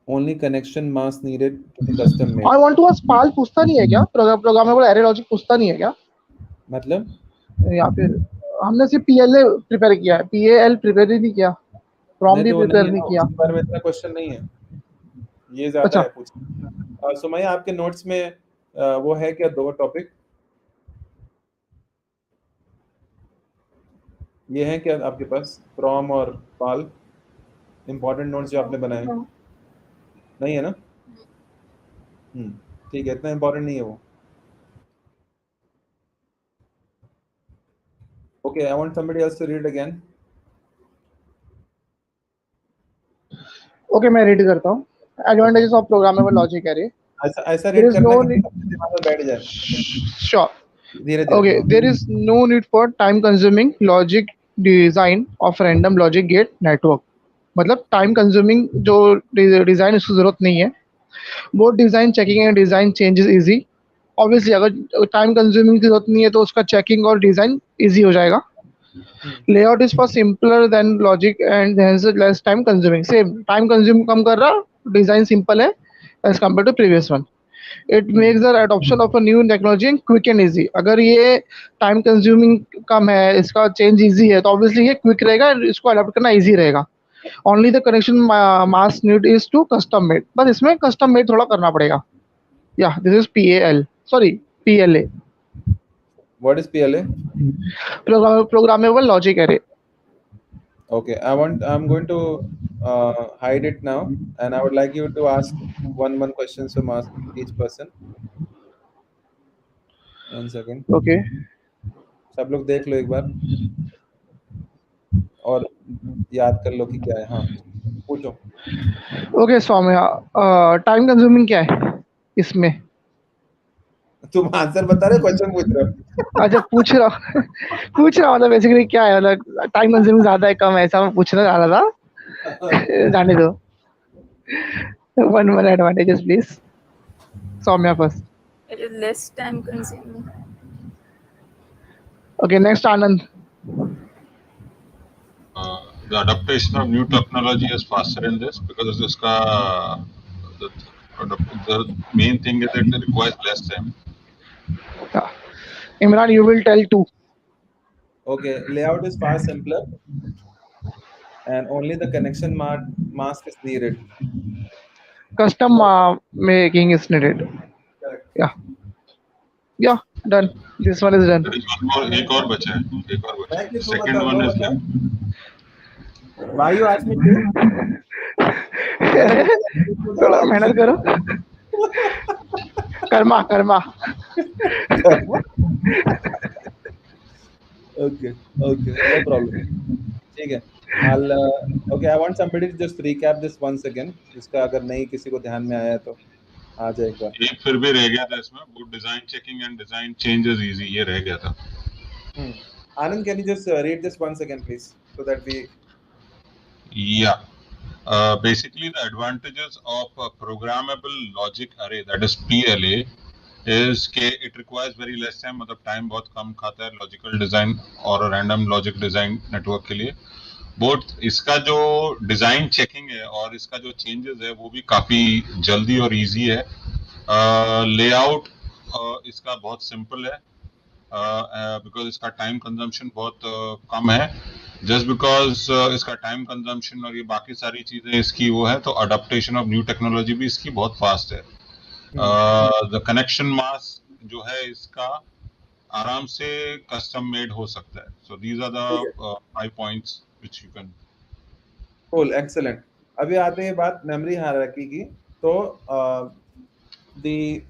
Only connection mask needed to be custom made. I want to ask, पाल पूछता नहीं है क्या, programmable array logic पूछता नहीं है क्या? मतलब या फिर हमने सिर्फ पीएलए प्रिपेयर किया है, पीएल प्रिपेयर ही नहीं किया, फ्रॉम भी प्रिपेयर नहीं किया. इस बार में इतना क्वेश्चन नहीं है, ये ज्यादा है पूछ. सुमैया आपके नोट्स में वो है क्या 2 टॉपिक? ये है क्या आपके पास, फ्रॉम और पाल, इंपॉर्टेंट नोट्स जो आपने बनाए? नहीं है ना? ठीक है, इतना इंपॉर्टेंट नहीं है वो. Okay, I want somebody else to read again. Okay, मैं रीड करता हूँ. Advantages of programmable logic array. ऐसा रीड करना कि दिमाग में बैठ जाए. Sure. Okay, there is no need for time-consuming logic design of random logic gate network. मतलब टाइम कंज्यूमिंग जो डिजाइन उसकी जरूरत नहीं है. Board design checking and design changes easy. Obviously अगर टाइम कंज्यूमिंग की जरूरत नहीं है तो उसका चेकिंग और डिजाइन इजी हो जाएगा. Layout is far simpler than logic and less time consuming. Same time consume कम कर रहा, डिजाइन सिंपल है as compared to previous one. It makes the adoption of a new technology quick and easy. अगर ये time consuming कम है, इसका change easy है, तो ऑब्वियसली ये क्विक रहेगा, इसको अडॉप्ट करना इजी रहेगा. Only the connection mask need is to custom made. बस इसमें custom made थोड़ा करना पड़ेगा. Yeah, this is PAL. Sorry, PLA. What is PLA? Programmable logic array. Okay, I'm going to hide it now, and I would like you to ask one questions from each person. 1 second. Okay. सब लोग देख लो एक बार और याद कर लो कि क्या है. हाँ, पूछो. Okay, सौम्या, टाइम कंज्यूमिंग क्या है इसमें? तुम आंसर बता रहे, क्वेश्चन पूछ रहे हो? अच्छा, पूछ रहा मतलब बेसिकली क्या है, मतलब टाइम कंज्यूमिंग ज्यादा है कम है, ऐसा मैं पूछना चाह रहा था. जाने दो. one advantages please. Saumya first. It is less time consuming. Okay, next Anand. The adaptation of new technology is faster in this because the main thing is that it requires less time. Imran, you will tell too. Okay, layout is far simpler and only the connection mask is needed. Custom making is needed. Correct. Yeah, done. This one is done. एक और बचा है. Second one is done. Why you ask me to? थोड़ा मेहनत करो. Karma. Okay, no problem. ठीक है. Okay, I want somebody to just recap this once again. इसका अगर नहीं किसी को ध्यान में आया तो आ जाए एक बार. एक फिर भी रह गया था इसमें, board design checking and design changes easy, ये रह गया था. Anand, can you just read this once again, please, so that we. Yeah. Basically, the advantages of a programmable logic array, that is PLA, is कि it requires very less time. मतलब time बहुत कम खाता है logical design और random logic design network के लिए. Both इसका जो डिजाइन चेकिंग है और इसका जो चेंजेस है वो भी काफी जल्दी और इजी है. लेआउट इसका बहुत सिंपल है बिकॉज इसका टाइम कंजम्पशन बहुत कम है. जस्ट बिकॉज इसका टाइम कंजम्पशन और ये बाकी सारी चीजें इसकी वो है, तो अडॉप्टेशन ऑफ न्यू टेक्नोलॉजी भी इसकी बहुत फास्ट है. द कनेक्शन मास जो है इसका आराम से कस्टम मेड हो सकता है. So these are the 5 points which you can. Cool, excellent. अभी आते हैं बात मेमोरी हायरार्की की. तो the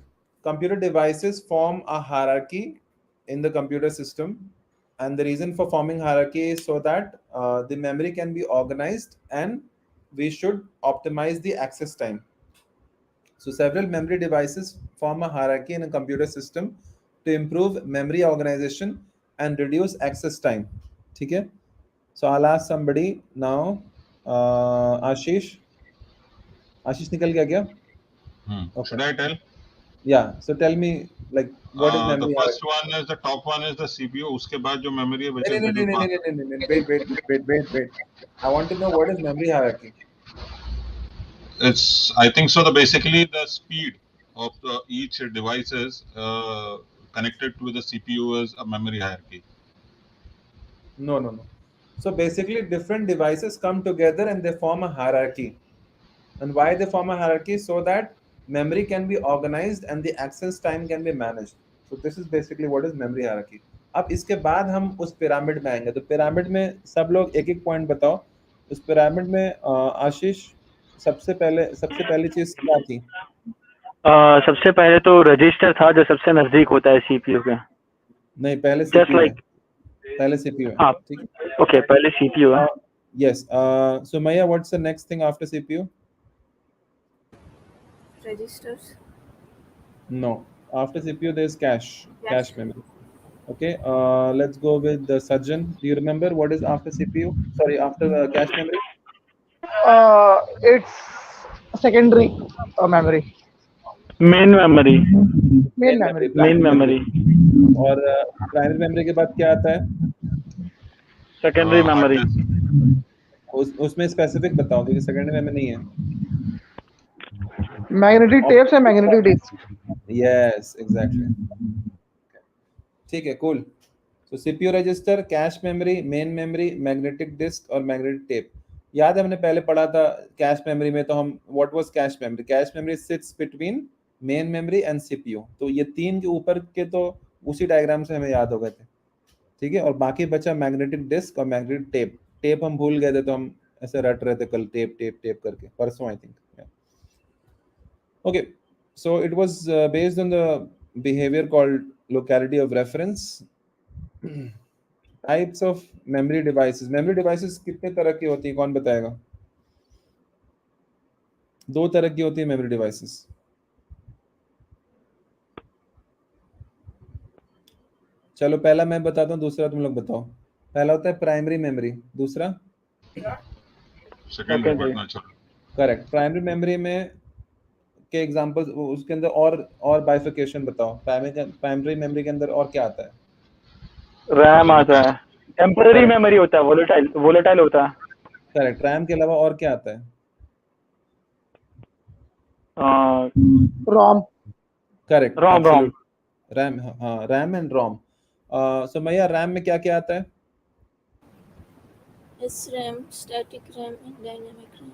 computer devices form a hierarchy in the computer system, and the reason for forming hierarchy is so that the memory can be organized and we should optimize the access time. So several memory devices form a hierarchy in a computer system to improve memory organization and reduce access time. ठीक है? So I'll ask somebody now. Ashish निकल गया क्या? Okay. Should I tell? Yeah. So tell me, like, what is The memory first hierarchy? one is the top one is the CPU. उसके बाद जो memory है which No, is no, no, middle no, no, part. no, no, no, no. Wait. I want to know what is memory hierarchy. It's, I think so, the basically the speed of each device is connected to the CPU is a memory hierarchy. No. So basically, different devices come together and they form a hierarchy. And why they form a hierarchy? So that memory can be organized and the access time can be managed. So this is basically what is memory hierarchy. अब इसके बाद हम उस pyramid में आएंगे. तो pyramid में सब लोग एक एक पॉइंट बताओ. उस पिरामिड में आशीष सबसे पहली चीज क्या थी? सबसे पहले तो रजिस्टर था जो सबसे नजदीक होता है सीपीयू के. नहीं, पहले Just सीपीयू like- है. पहले सीपीयू है. हाँ. ठीक है. ओके, पहले सीपीयू है. Yes. So Maya, what's the next thing after CPU? Registers. No. After CPU, there's cache memory. Okay. Let's go with the Sajjan. Do you remember what is after CPU? Sorry, after cache memory? It's secondary memory. Main memory. Main memory. Main memory. और primary memory के बाद क्या आता है? Secondary Hard memory. disk. उसमें specific बताओ क्योंकि secondary में नहीं है. Magnetic tapes and magnetic discs. Yes, exactly. ठीक है, cool. So CPU register, cache memory, main memory, magnetic disk और मैग्नेटिक टेप. याद है हमने पहले पढ़ा था कैश मेमोरी में. तो हम what was cache memory? Cache memory sits between main memory and CPU. तो ये तीन के ऊपर के तो उसी डायग्राम से हमें याद हो गए थे. ठीक है. और बाकी बचा मैग्नेटिक डिस्क और मैग्नेटिक टेप. टेप हम भूल गए थे तो हम ऐसे रट रहे थे कल टेप करके, परसों I think. Okay, so it was based on the behavior called locality of reference. Types of memory devices. Memory devices कितने तरह की होती है, कौन बताएगा? 2 तरह की होती है memory devices. चलो पहला मैं बताता हूँ, दूसरा तुम लोग बताओ. पहला होता है प्राइमरी मेमोरी, दूसरा Secondary, but natural. Correct. Primary memory में के एग्जांपल्स, उसके अंदर और बाइफिकेशन बताओ. प्राइमरी मेमोरी के अंदर और क्या आता है? रैम आता है. टेम्पररी मेमोरी होता है, वोलेटाइल होता है. करेक्ट. रैम के अलावा और क्या आता है? ROM. करेक्ट. ROM. रैम. हाँ, रैम एंड रोम. सो मैया, रैम में क्या क्या आता है? SRAM, static RAM and dynamic RAM.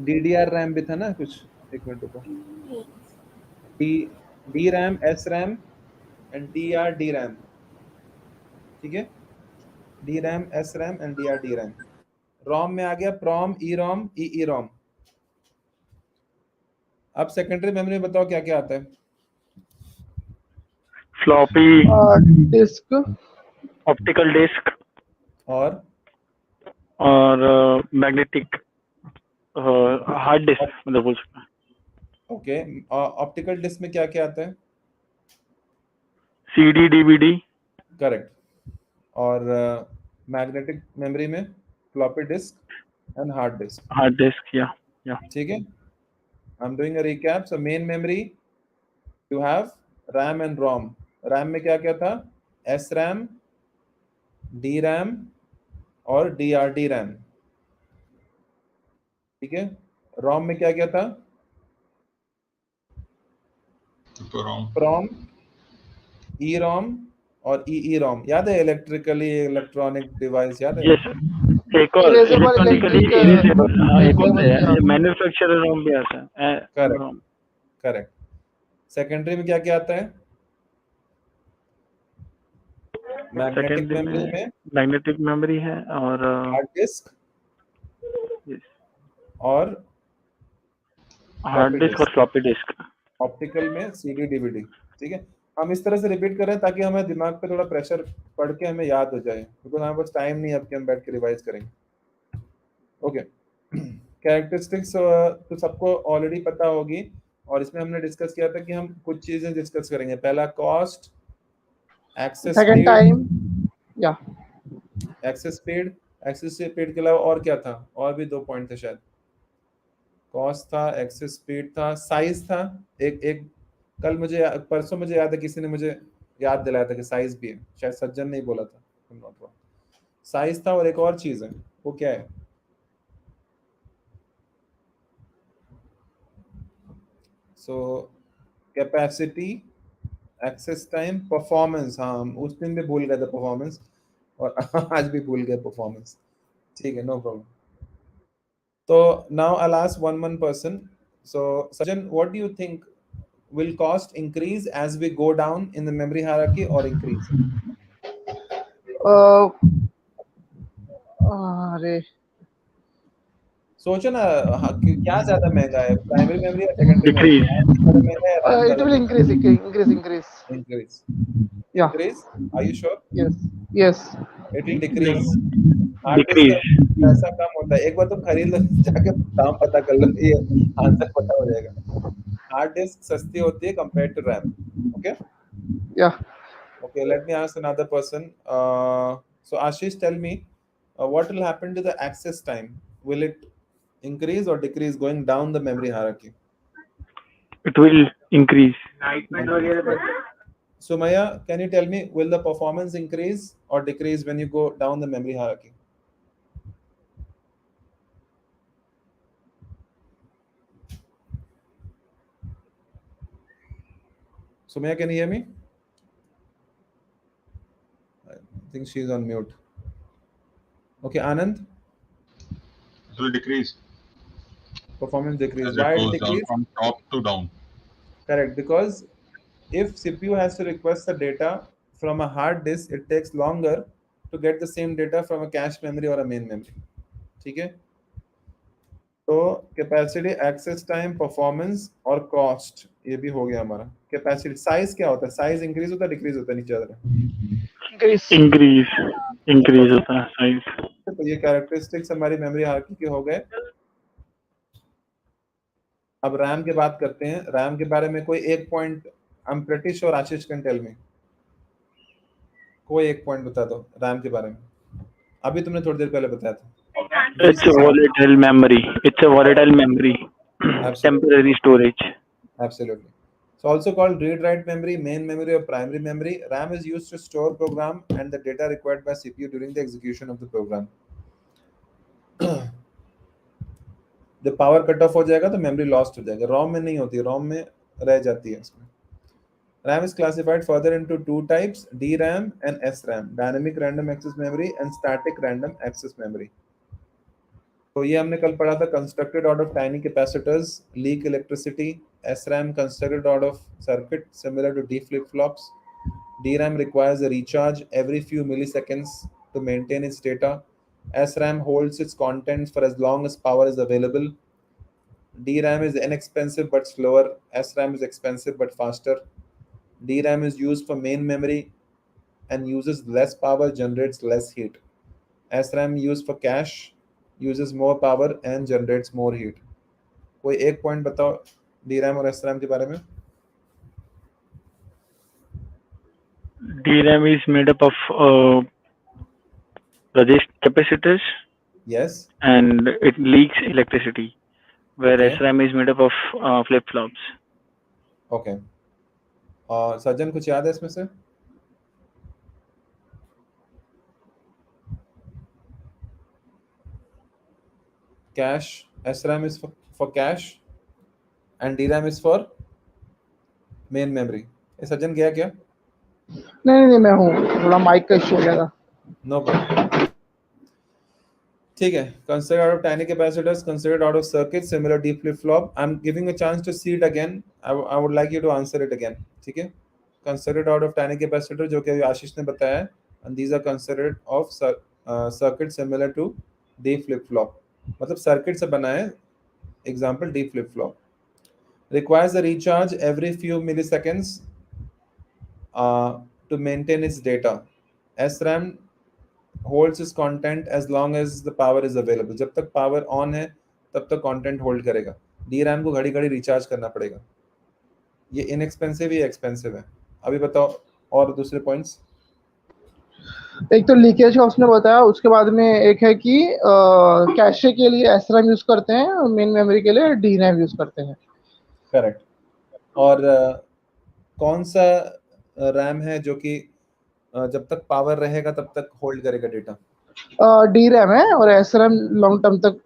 DDR RAM भी था ना कुछ? एक मिनट रुको. D RAM, S RAM and D RAM. ठीक है. D RAM, S RAM and D RAM. ROM में आ गया प्रॉम, ई रोम, ई रोम. अब सेकेंडरी मेमोरी में बताओ क्या क्या आता है? Floppy Disk. ऑप्टिकल डिस्क और मैग्नेटिक हार्ड डिस्क, मतलब बोल सकते हैं. ओके. ऑप्टिकल डिस्क में क्या क्या आता है? CD, DVD. करेक्ट. और मैग्नेटिक मेमोरी में floppy disk and hard disk. या. ठीक है. I'm doing a recap. So main memory, you have RAM and ROM. RAM में क्या क्या था? SRAM, DRAM और DRAM. ठीक है. ROM में क्या क्या था? PROM, EROM और EEROM. याद है? इलेक्ट्रॉनिक डिवाइस याद है? यस. एक और मैन्युफैक्चरर रोम भी आता है. करेक्ट. सेकेंडरी में क्या क्या आता है? मैग्नेटिक मेमोरी में मैग्नेटिक मेमोरी है और हार्ड डिस्क और हार्ड डिस्क और फ्लॉपी डिस्क। ऑप्टिकल में सीडी डीवीडी। ठीक है, हम इस तरह से रिपीट कर रहे हैं ताकि हमें दिमाग पे थोड़ा प्रेशर पड़ के हमें याद हो जाए, बिकॉज हमारे पास टाइम नहीं है अब कि हम बैठ के रिवाइज करेंगे। ओके, कैरेक्टरिस्टिक्स तो सबको ऑलरेडी पता होगी, और इसमें हमने डिस्कस किया था कि हम कुछ चीजें डिस्कस करेंगे। पहला cost, access Second time, yeah. Access speed के अलावा और क्या था? और भी 2 पॉइंट थे शायद। कॉस्ट था, एक्सेस स्पीड था, साइज था। एक कल परसों मुझे याद है किसी ने मुझे याद दिलाया था कि साइज भी है, शायद सज्जन ने ही बोला था। साइज था और एक और चीज है, वो क्या है? सो कैपेसिटी, एक्सेस टाइम, परफॉर्मेंस। हाँ, हम उस दिन भी भूल गए थे परफॉर्मेंस, और आज भी भूल गए परफॉर्मेंस। ठीक है, नो प्रॉब्लम। तो now I'll ask one person. So Sajjan, what do you think, will cost increase as we go down in the memory hierarchy or increase? अरे सोचो ना, क्या ज्यादा महंगा है, प्राइमरी मेमोरी या secondary Decrease. Memory? it will increase. Increase. Yeah. Increase? Are you sure? Yes. It will decrease. Hard disk decrease. का पैसा कम होता है, एक बार तुम खरीद लो, जाके दाम पता कर लो, ये आंसर पता हो जाएगा। हार्ड डिस्क सस्ती होती है compare to RAM. Okay, Yeah. okay, let me ask another person. So Ashish, tell me, what will happen to the access time? Will it increase or decrease going down the memory hierarchy? It will increase. Sumaya, can you tell me, will the performance increase or decrease when you go down the memory hierarchy? Sumaya, can you hear me? I think she's on mute. Okay, Anand? It will decrease Performance decrease. as Why it it goes down decrease? from top to down. Correct, because if CPU has to request the data from a hard disk, it takes longer to get the same data from a cache memory or a main memory. ठीक है, तो capacity, access time, performance और cost, ये भी हो गया हमारा। Capacity, size क्या होता है? साइज इंक्रीज होता है, डिक्रीज होता है? नीचे आ रहा है, इंक्रीज होता है साइज। तो ये कैरेक्टरिस्टिक्स हमारी मेमोरी हायरार्की के हो गए। अब रैम की बात करते हैं। रैम के बारे में कोई एक point, I am pretty sure Ashish can tell me, कोई एक पॉइंट बता दो रैम के बारे में। अभी तुमने थोड़ी देर पहले बताया था। It's a volatile memory. It's a volatile memory. Temporary storage. Absolutely. So also called read-write memory, main memory, or primary memory. RAM is used to store program and the data required by CPU during the execution of the program. जब power cut off हो जाएगा तो memory lost हो जाएगा। रोम में नहीं होती, रोम में रह जाती है इसमें। RAM is classified further into two types, DRAM and SRAM, dynamic random access memory and static random access memory. तो ये हमने कल पढ़ा था, constructed out of tiny capacitors, leak electricity. SRAM constructed out of circuit similar to D flip-flops. DRAM requires a recharge every few milliseconds to maintain its data. SRAM holds its contents for as long as power is available. DRAM is inexpensive but slower. SRAM is expensive but faster. DRAM is used for main memory and uses less power, generates less heat. SRAM used for cache, uses more power and generates more heat. कोई एक point बताओ DRAM और SRAM के बारे में। DRAM is made up of capacitors. Yes. And it leaks electricity, whereas Okay. SRAM is made up of flip-flops. Okay. सज्जन कुछ याद है इसमें से? Cache, SRAM is for cache and DRAM is for main memory. ये सज्जन गया क्या? नहीं मैं हूँ, थोड़ा माइक का इशू हो गया था। No problem. ठीक है, considered out of tiny capacitors, considered out of circuits similar to flip-flop. I'm giving a chance to see it again. I would like you to answer it again. ठीक है, considered out of tiny capacitor जो कि आशीष ने बताया है, and these are considered of circuit similar to D flip flop. मतलब circuit से बना है, example D flip flop. Requires a recharge every few milliseconds to maintain its data. SRAM holds its content as long as the power is available. जब तक power on है तब तक content hold करेगा. DRAM को घड़ी घड़ी recharge करना पड़ेगा. ये inexpensive ही expensive है. अभी बताओ और दूसरे points. एक तो लीकेज का उसने बताया, उसके बाद में एक है कि कैशे के लिए एसरैम यूज करते हैं और मेन मेमोरी के लिए डीरैम यूज करते हैं. करेक्ट. और कौन सा रैम है जो कि जब तक पावर रहेगा तब तक होल्ड करेगा डेटा? डीरैम है, और एसरैम लॉन्ग टर्म तक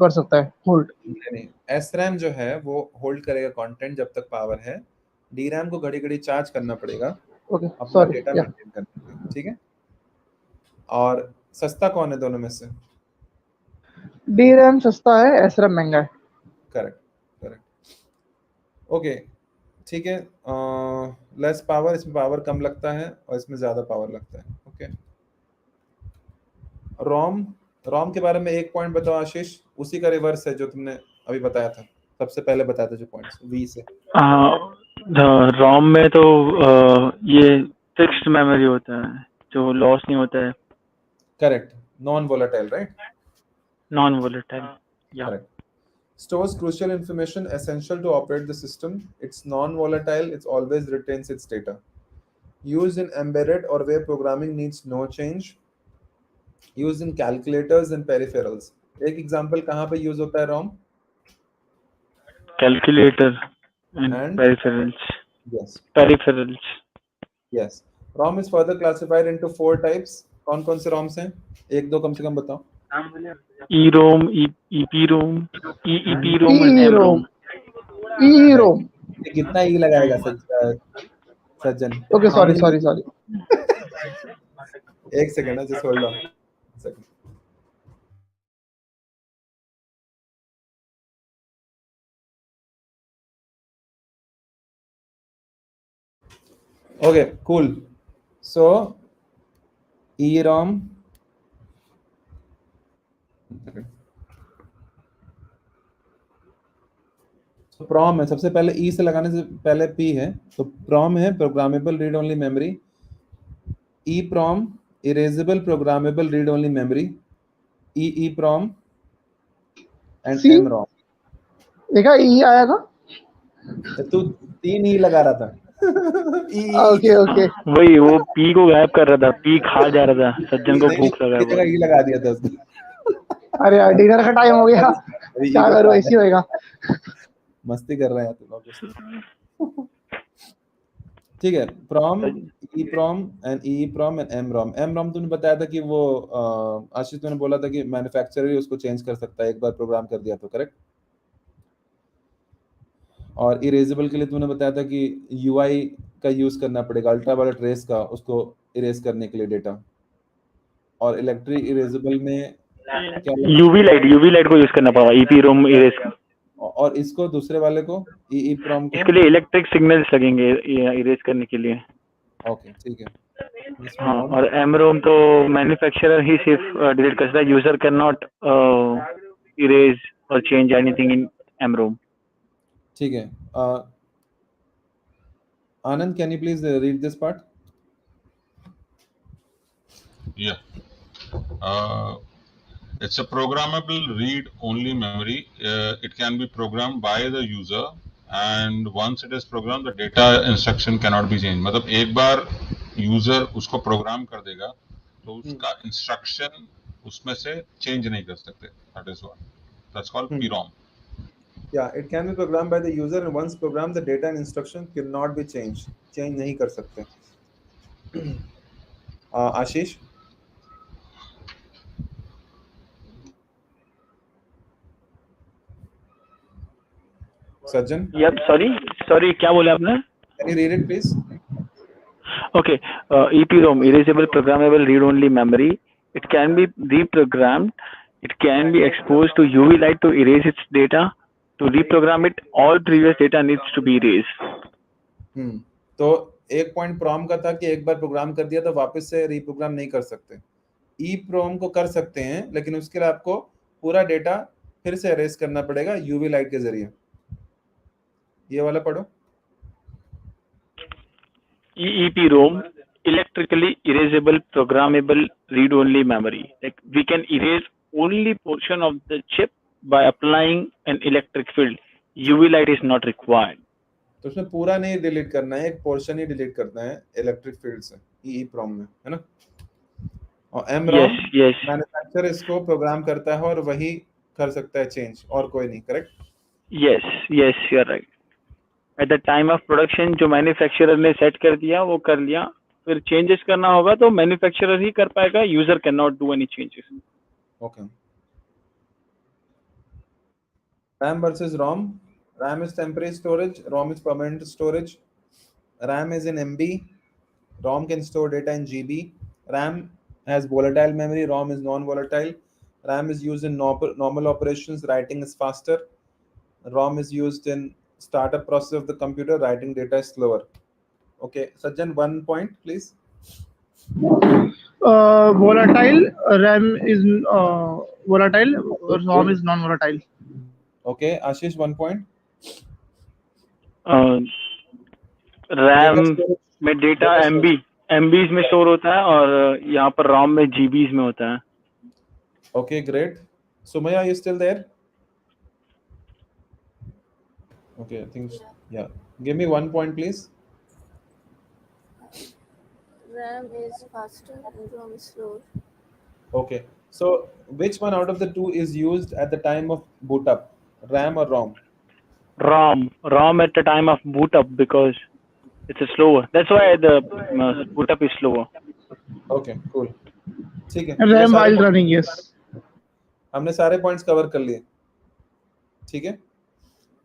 कर सकता है होल्ड. नहीं, एसरैम जो है वो होल्ड करेगा कंटेंट जब तक पावर है. डीरैम को घड़ी घड़ी चार्ज करना पड़ेगा ओके, अपना सॉरी. डेटा मेंटेन करने के लिए. ठीक है. और सस्ता कौन है दोनों में से? डीरैम सस्ता है, एसरैम महंगा है. Correct, correct. ओके, ठीक है. लेस पावर, इसमें पावर कम लगता है और इसमें ज्यादा पावर लगता है. ओके. रोम के बारे में एक पॉइंट बताओ आशीष. उसी का रिवर्स है जो तुमने अभी बताया था, सबसे पहले बताया था जो पॉइंट्स वी से. रोम में तो ये फिक्स्ड मेमोरी होता है जो लॉस नहीं होता है. Correct. Non volatile, right? Non volatile. Correct. Stores crucial information essential to operate the system. It's non-volatile. It always retains its data. Used in embedded or where programming needs no change. Used in calculators and peripherals. एक example कहाँ पे use होता है ROM? Calculator and And? peripherals. Yes. Peripherals. Yes. ROM is further classified into 4 types. कौन-कौन से ROMs हैं? एक दो कम से कम बताओ. EROM, EPROM, EEPROM and MROM. EEROM. कितना ई लगाएगा सज्जन? Okay, sorry. एक सेकंड है, just hold on. Okay, cool. So EROM. तो PROM है. सबसे पहले E से लगाने से पहले P है, तो PROM है programmable read only memory. EPROM erasable programmable read only memory. EEPROM and MROM. देखा ई आया था. तू 3 ई लगा रहा था. ओके. वही वो पी को गायब कर रहा था. पी खा जा रहा था. सज्जन को भूख लगा है. ई लगा दिया था उसने. अरे यार, डिनर का टाइम हो गया, क्या करूं, ऐसी होएगा. मस्ती कर रहे हैं तुम लोग. ठीक है. PROM, EPROM and EEPROM and MROM. MROM तुमने बताया था कि वो आशीष तुमने बोला था कि मैन्युफैक्चरर ही उसको चेंज कर सकता है एक बार प्रोग्राम कर दिया तो, करेक्ट? और इरेजेबल के लिए तुमने बताया था कि UI का यूज करना पड़ेगा, अल्ट्रावायलेट रेस का, उसको इरेज करने के लिए डेटा. और इलेक्ट्रिक इरेजेबल में क्या UV लाइट को यूज करना पड़ा EPROM इरेज. और इसको दूसरे वाले को EEPROM को इसके लिए इलेक्ट्रिक सिग्नल्स लगेंगे इरेज करने के लिए. ओके, ठीक है. हाँ, और MROM तो मैन्युफैक्चरर ही सिर्फ डिलीट कर सकता है. यूजर कैन नॉट इरेज और चेंज एनीथिंग इन MROM. ठीक है. Anand, can you please read this part? Yeah. It's a programmable read-only memory. It can be programmed by the user, and once it is programmed, the data instruction cannot be changed. मतलब एक बार user उसको program कर देगा, तो उसका instruction उसमें से change नहीं कर सकते. That is what. That's called PROM. Yeah, it can be programmed by the user, and once programmed, the data and instruction cannot be changed. Change नहीं कर सकते. आशीष? सज्जन? Yep, sorry, क्या बोले आपने? Can you read it, please? Okay, EPROM, erasable programmable read-only memory. It can be reprogrammed. It can be exposed to UV light to erase its data. To reprogram it, all previous data needs to be erased. तो एक point prom का था कि एक बार programme कर दिया तो वापस से रीप्रोग्राम नहीं कर सकते। ई प्रोम को कर सकते हैं, लेकिन उसके लिए आपको पूरा डेटा फिर से अरेज करना पड़ेगा यूवी लाइट के जरिए। ये वाला पढ़ो। EEPROM, electrically erasable programmable read-only memory. Like we can erase only portion of the chip by applying an electric field. UV light is not required. तो उसमें पूरा नहीं डिलीट करना है, एक पोर्शन ही डिलीट करना है इलेक्ट्रिक फील्ड से ई प्रोम में, है ना। और um Yes, ROM yes, manufacturer इसको प्रोग्राम करता है और वही कर सकता है चेंज, और कोई नहीं, correct. yes, yes, you're right. At the time of production जो मैन्युफैक्चरर ने सेट कर दिया वो कर लिया, फिर चेंजेस करना होगा तो मैन्युफैक्चरर ही कर पाएगा, user can not do any changes. Okay. RAM versus ROM. RAM is temporary storage, ROM is permanent storage. RAM is in MB, ROM can store data in GB. RAM has volatile memory, ROM is non-volatile. RAM is used in normal operations, writing is faster. ROM is used in startup process of the computer, writing data is slower. Okay, Sajjan, 1 point, please. Volatile RAM is volatile, ROM is non-volatile. Okay, Ashish, 1 point. RAM में data एमबीज में store होता है और यहाँ पर रोम में GBs में होता है। Okay, great. Sumaya, are you still there? Okay, I think, yeah. Give me 1 point, please. RAM is faster and ROM is slower. Okay, so which one out of the two is used at the time of boot up, RAM or ROM? ROM at the time of boot up because it's slower. That's why the boot up is slower. Okay, cool. ठीक है, RAM while running, yes. हमने सारे points cover कर लिए, ठीक है।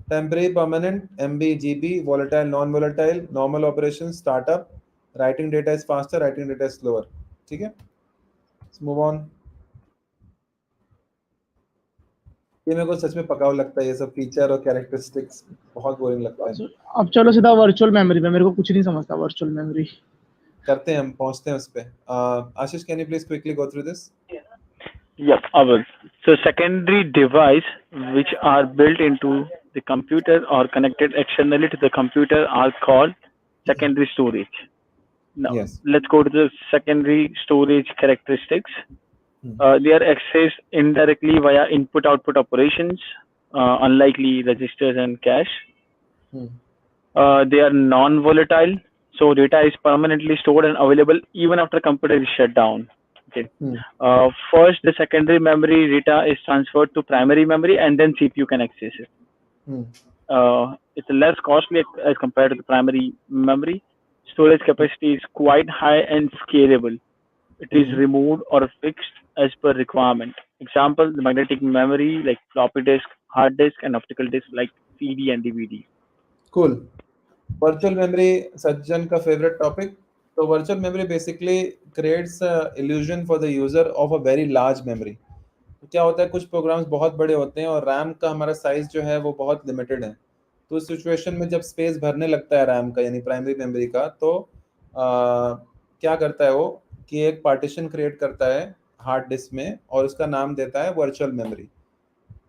Temporary, permanent, MB, GB, volatile, non volatile, normal operation, startup, writing data is faster, writing data is slower, ठीक है। Let's move on. ये मेरे को सच में पकाऊ लगता है, ये सब फीचर और कैरेक्टरिस्टिक्स बहुत बोरिंग लगता है। अब चलो सीधा वर्चुअल मेमोरी पे, मेरे को कुछ नहीं समझता वर्चुअल मेमोरी। करते हैं, हम पहुंचते हैं उस पे। Ashish, can you please quickly go through this? Yep, I will. So secondary device which are built into the computer or connected externally to the computer are called secondary storage. Now, Yes. let's go to the secondary storage characteristics. They are accessed indirectly via input-output operations, unlikely registers and cache. They are non-volatile, so data is permanently stored and available even after computer is shut down. Okay. First, the secondary memory data is transferred to primary memory, and then CPU can access it. It's less costly as compared to the primary memory. Storage capacity is quite high and scalable. It is removed or fixed as per requirement. Example, the magnetic memory like floppy disk, hard disk, and optical disk like CD and DVD. Cool. Virtual memory, Sajjan का favorite topic. So virtual memory basically creates a illusion for the user of a very large memory. तो क्या होता है, कुछ programmes बहुत बड़े होते हैं और रैम का हमारा साइज जो है वो बहुत लिमिटेड है। तो उस सिचुएशन में जब स्पेस भरने लगता है रैम का, यानी प्राइमरी मेमोरी का, तो क्या करता है वो कि एक पार्टीशन क्रिएट करता है हार्ड डिस्क में और उसका नाम देता है वर्चुअल मेमोरी।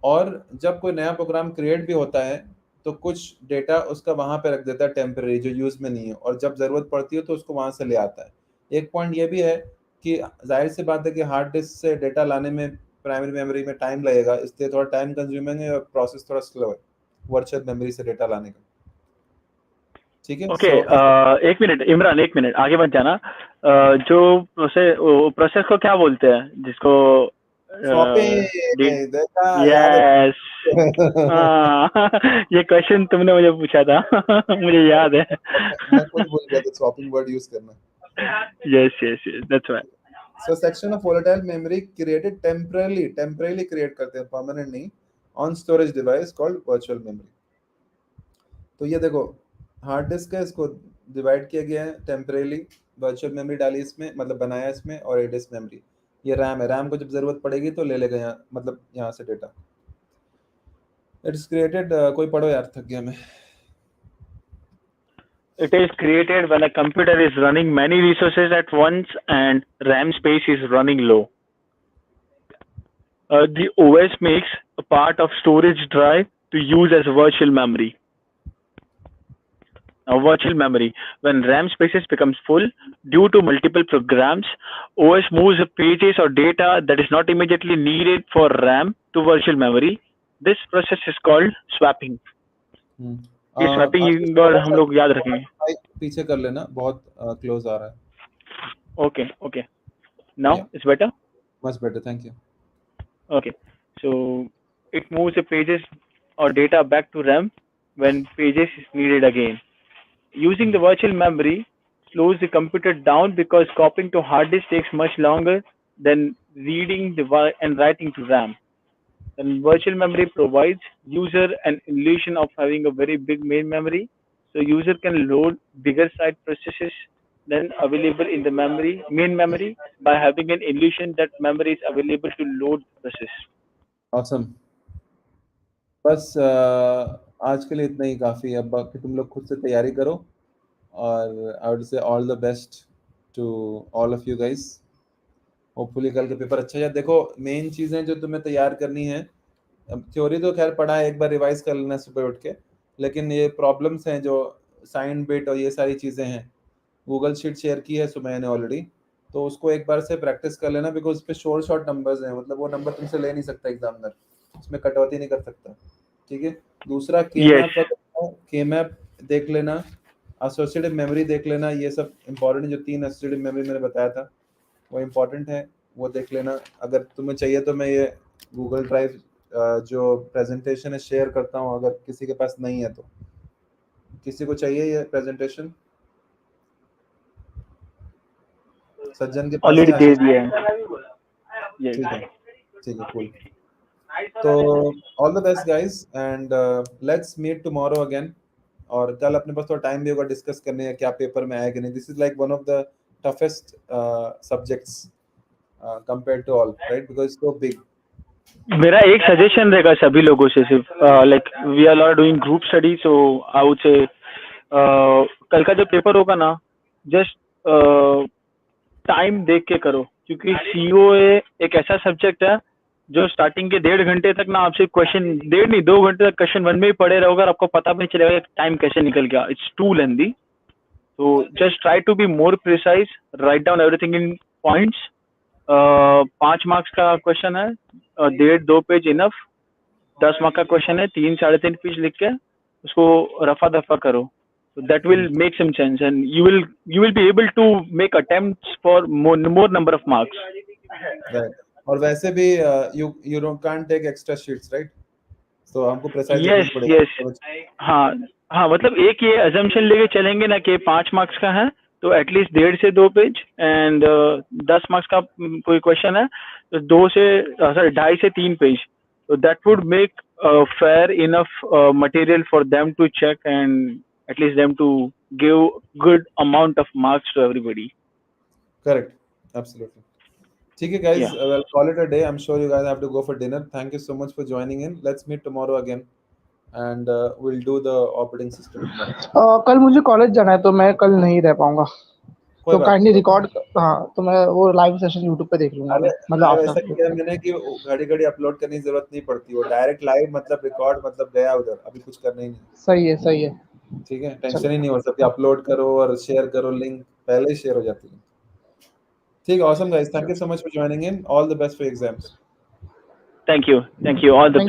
और जब कोई नया प्रोग्राम क्रिएट भी होता है तो कुछ डेटा उसका वहां पे रख देता है टेम्परेरी, जो यूज में नहीं है, और जब जरूरत पड़ती है तो उसको वहां से ले आता है। एक पॉइंट ये भी है कि जाहिर सी बात है कि हार्ड डिस्क से डेटा लाने में प्राइमरी मेमोरी में टाइम लगेगा, इसलिए थोड़ा टाइम कंज्यूमिंग है और प्रोसेस थोड़ा स्लो है वर्चुअल मेमोरी से डेटा लाने का, ठीक है। ओके, एक मिनट इमरान, एक मिनट आगे मत जाना। जो प्रोसेस को क्या बोलते हैं जिसको यस ये क्वेश्चन तुमने मुझे पूछा था मुझे याद है। मैं खुद भूल गया था स्वैपिंग वर्ड यूज करना। Yes yes yes, that's why. So section of volatile memory created temporarily create करते हैं, permanent नहीं, on storage device called virtual memory। तो ये देखो हार्ड डिस्क है, इसको डिवाइड किया गया है टेम्परेली, वर्चुअल मेमोरी डाली इसमें, मतलब बनाया इसमें, और ए डिस्क मेमोरी। ये रैम है, रैम को जब जरूरत पड़ेगी तो ले लेगा यहाँ, मतलब यहाँ से डेटा। इट्स क्रिएटेड, कोई पढ़ो यार, थक गया मैं। It is created when a computer is running many resources at once and RAM space is running low. The OS makes a part of storage drive to use as virtual memory. Now, virtual memory. When RAM spaces becomes full due to multiple programs, OS moves pages or data that is not immediately needed for RAM to virtual memory. This process is called swapping. ये आशीष, swapping और थोड़ा हम सा लोग याद रखेंगे. mic पीछे कर लेना, बहुत क्लोज आ रहा है. Okay. Now Yeah. it's better. Much better, thank you. Okay, so it moves the pages or data back to RAM when pages is needed again. Using the virtual memory slows the computer down because copying to hard disk takes much longer than reading and writing to RAM. And virtual memory provides user an illusion of having a very big main memory, so user can load bigger side processes than available in the main memory by having an illusion that memory is available to load the process. Awesome. बस आज के लिए इतना ही काफ़ी है. अब बाकी तुम लोग खुद से तैयारी करो और I would say all the best to all of you guys. Hopefully कल का पेपर अच्छा जाए. देखो मेन चीज़ें जो तुम्हें तैयार करनी है, थ्योरी तो खैर पढ़ा है, एक बार रिवाइज कर लेना सुबह उठ के, लेकिन ये प्रॉब्लम्स हैं जो साइन बिट और ये सारी चीज़ें हैं, गूगल शीट शेयर की है सुबह ने ऑलरेडी, तो उसको एक बार से प्रैक्टिस कर लेना बिकॉज उस पर शॉर्ट नंबर्स हैं, मतलब वो नंबर तुमसे ले नहीं सकता एग्जामिनर, उसमें कटौती नहीं कर सकता. ठीक है. दूसरा के मैप देख लेना, एसोसिएटिव मेमोरी देख लेना, ये सब इंपॉर्टेंट जो 3 एसोसिएटिव मेमोरी मैंने बताया था वो इम्पोर्टेंट है, वो देख लेना. अगर तुम्हें चाहिए तो मैं ये गूगल ड्राइव जो प्रेजेंटेशन है शेयर करता हूँ, अगर किसी के पास नहीं है तो. किसी को चाहिए ये प्रेजेंटेशन? सज्जन के पास ऑलरेडी दे दिया है. ठीक है कूल. तो all the best guys and let's meet tomorrow again. और कल अपने पास थोड़ा टाइम भी होगा डिस्कस करने का क्या पेपर में आया कि नहीं. This is like one of the toughest subjects compared to all, right, because it's so big. मेरा एक सजेशन रहेगा सभी लोगों से, सिर्फ like we are all doing group study, so I would say कल का जो पेपर होगा ना, जस्ट टाइम देख के करो, क्योंकि सीओए एक ऐसा सब्जेक्ट है जो स्टार्टिंग के 1.5 घंटे तक ना आपसे क्वेश्चन, 2 घंटे तक क्वेश्चन 1 में ही पड़े रहोगे और आपको पता भी नहीं चलेगा टाइम कैसे निकल गया. It's too lengthy, so just try to be more precise, write down everything in points. 5 marks का क्वेश्चन है, 1.5-2 पेज इनफ. 10 मार्क का क्वेश्चन है, 3-3.5 पेज लिख के उसको रफा दफा करो. So that will make some sense and you will be able to make attempts for more number of marks. Right. और वैसे भी you don't can't take extra sheets, right? So हमको precise yes हाँ मतलब एक ये assumption लेके चलेंगे ना कि 5 मार्क्स का है तो एटलीस्ट 1.5 से 2 पेज एंड 10 मार्क्स का कोई क्वेश्चन है तो 2.5 से 3 page. So that would make fair enough material for them to check and at least them to give good amount of marks to everybody. Correct, absolutely. ठीक है guys, we'll call it a day. I'm sure you guys have to go for dinner. Thank you so much for joining in. Let's meet tomorrow again and we'll do the operating system. कल मुझे college जाना है तो मैं कल नहीं रह पाऊंगा, तो काइंडली रिकॉर्ड. हाँ, तो मैं वो लाइव सेशन YouTube पे देख लूंगा. मतलब ऐसा किया मैंने कि घड़ी अपलोड करने की जरूरत नहीं पड़ती, वो डायरेक्ट लाइव मतलब रिकॉर्ड मतलब गया उधर, अभी कुछ करना ही नहीं. सही है. ठीक है, टेंशन ही नहीं हो सकती. अपलोड करो और शेयर करो, लिंक पहले ही शेयर हो जाती है. ठीक है, awesome guys, thank you so much for joining in. All the best for exams. Thank you all the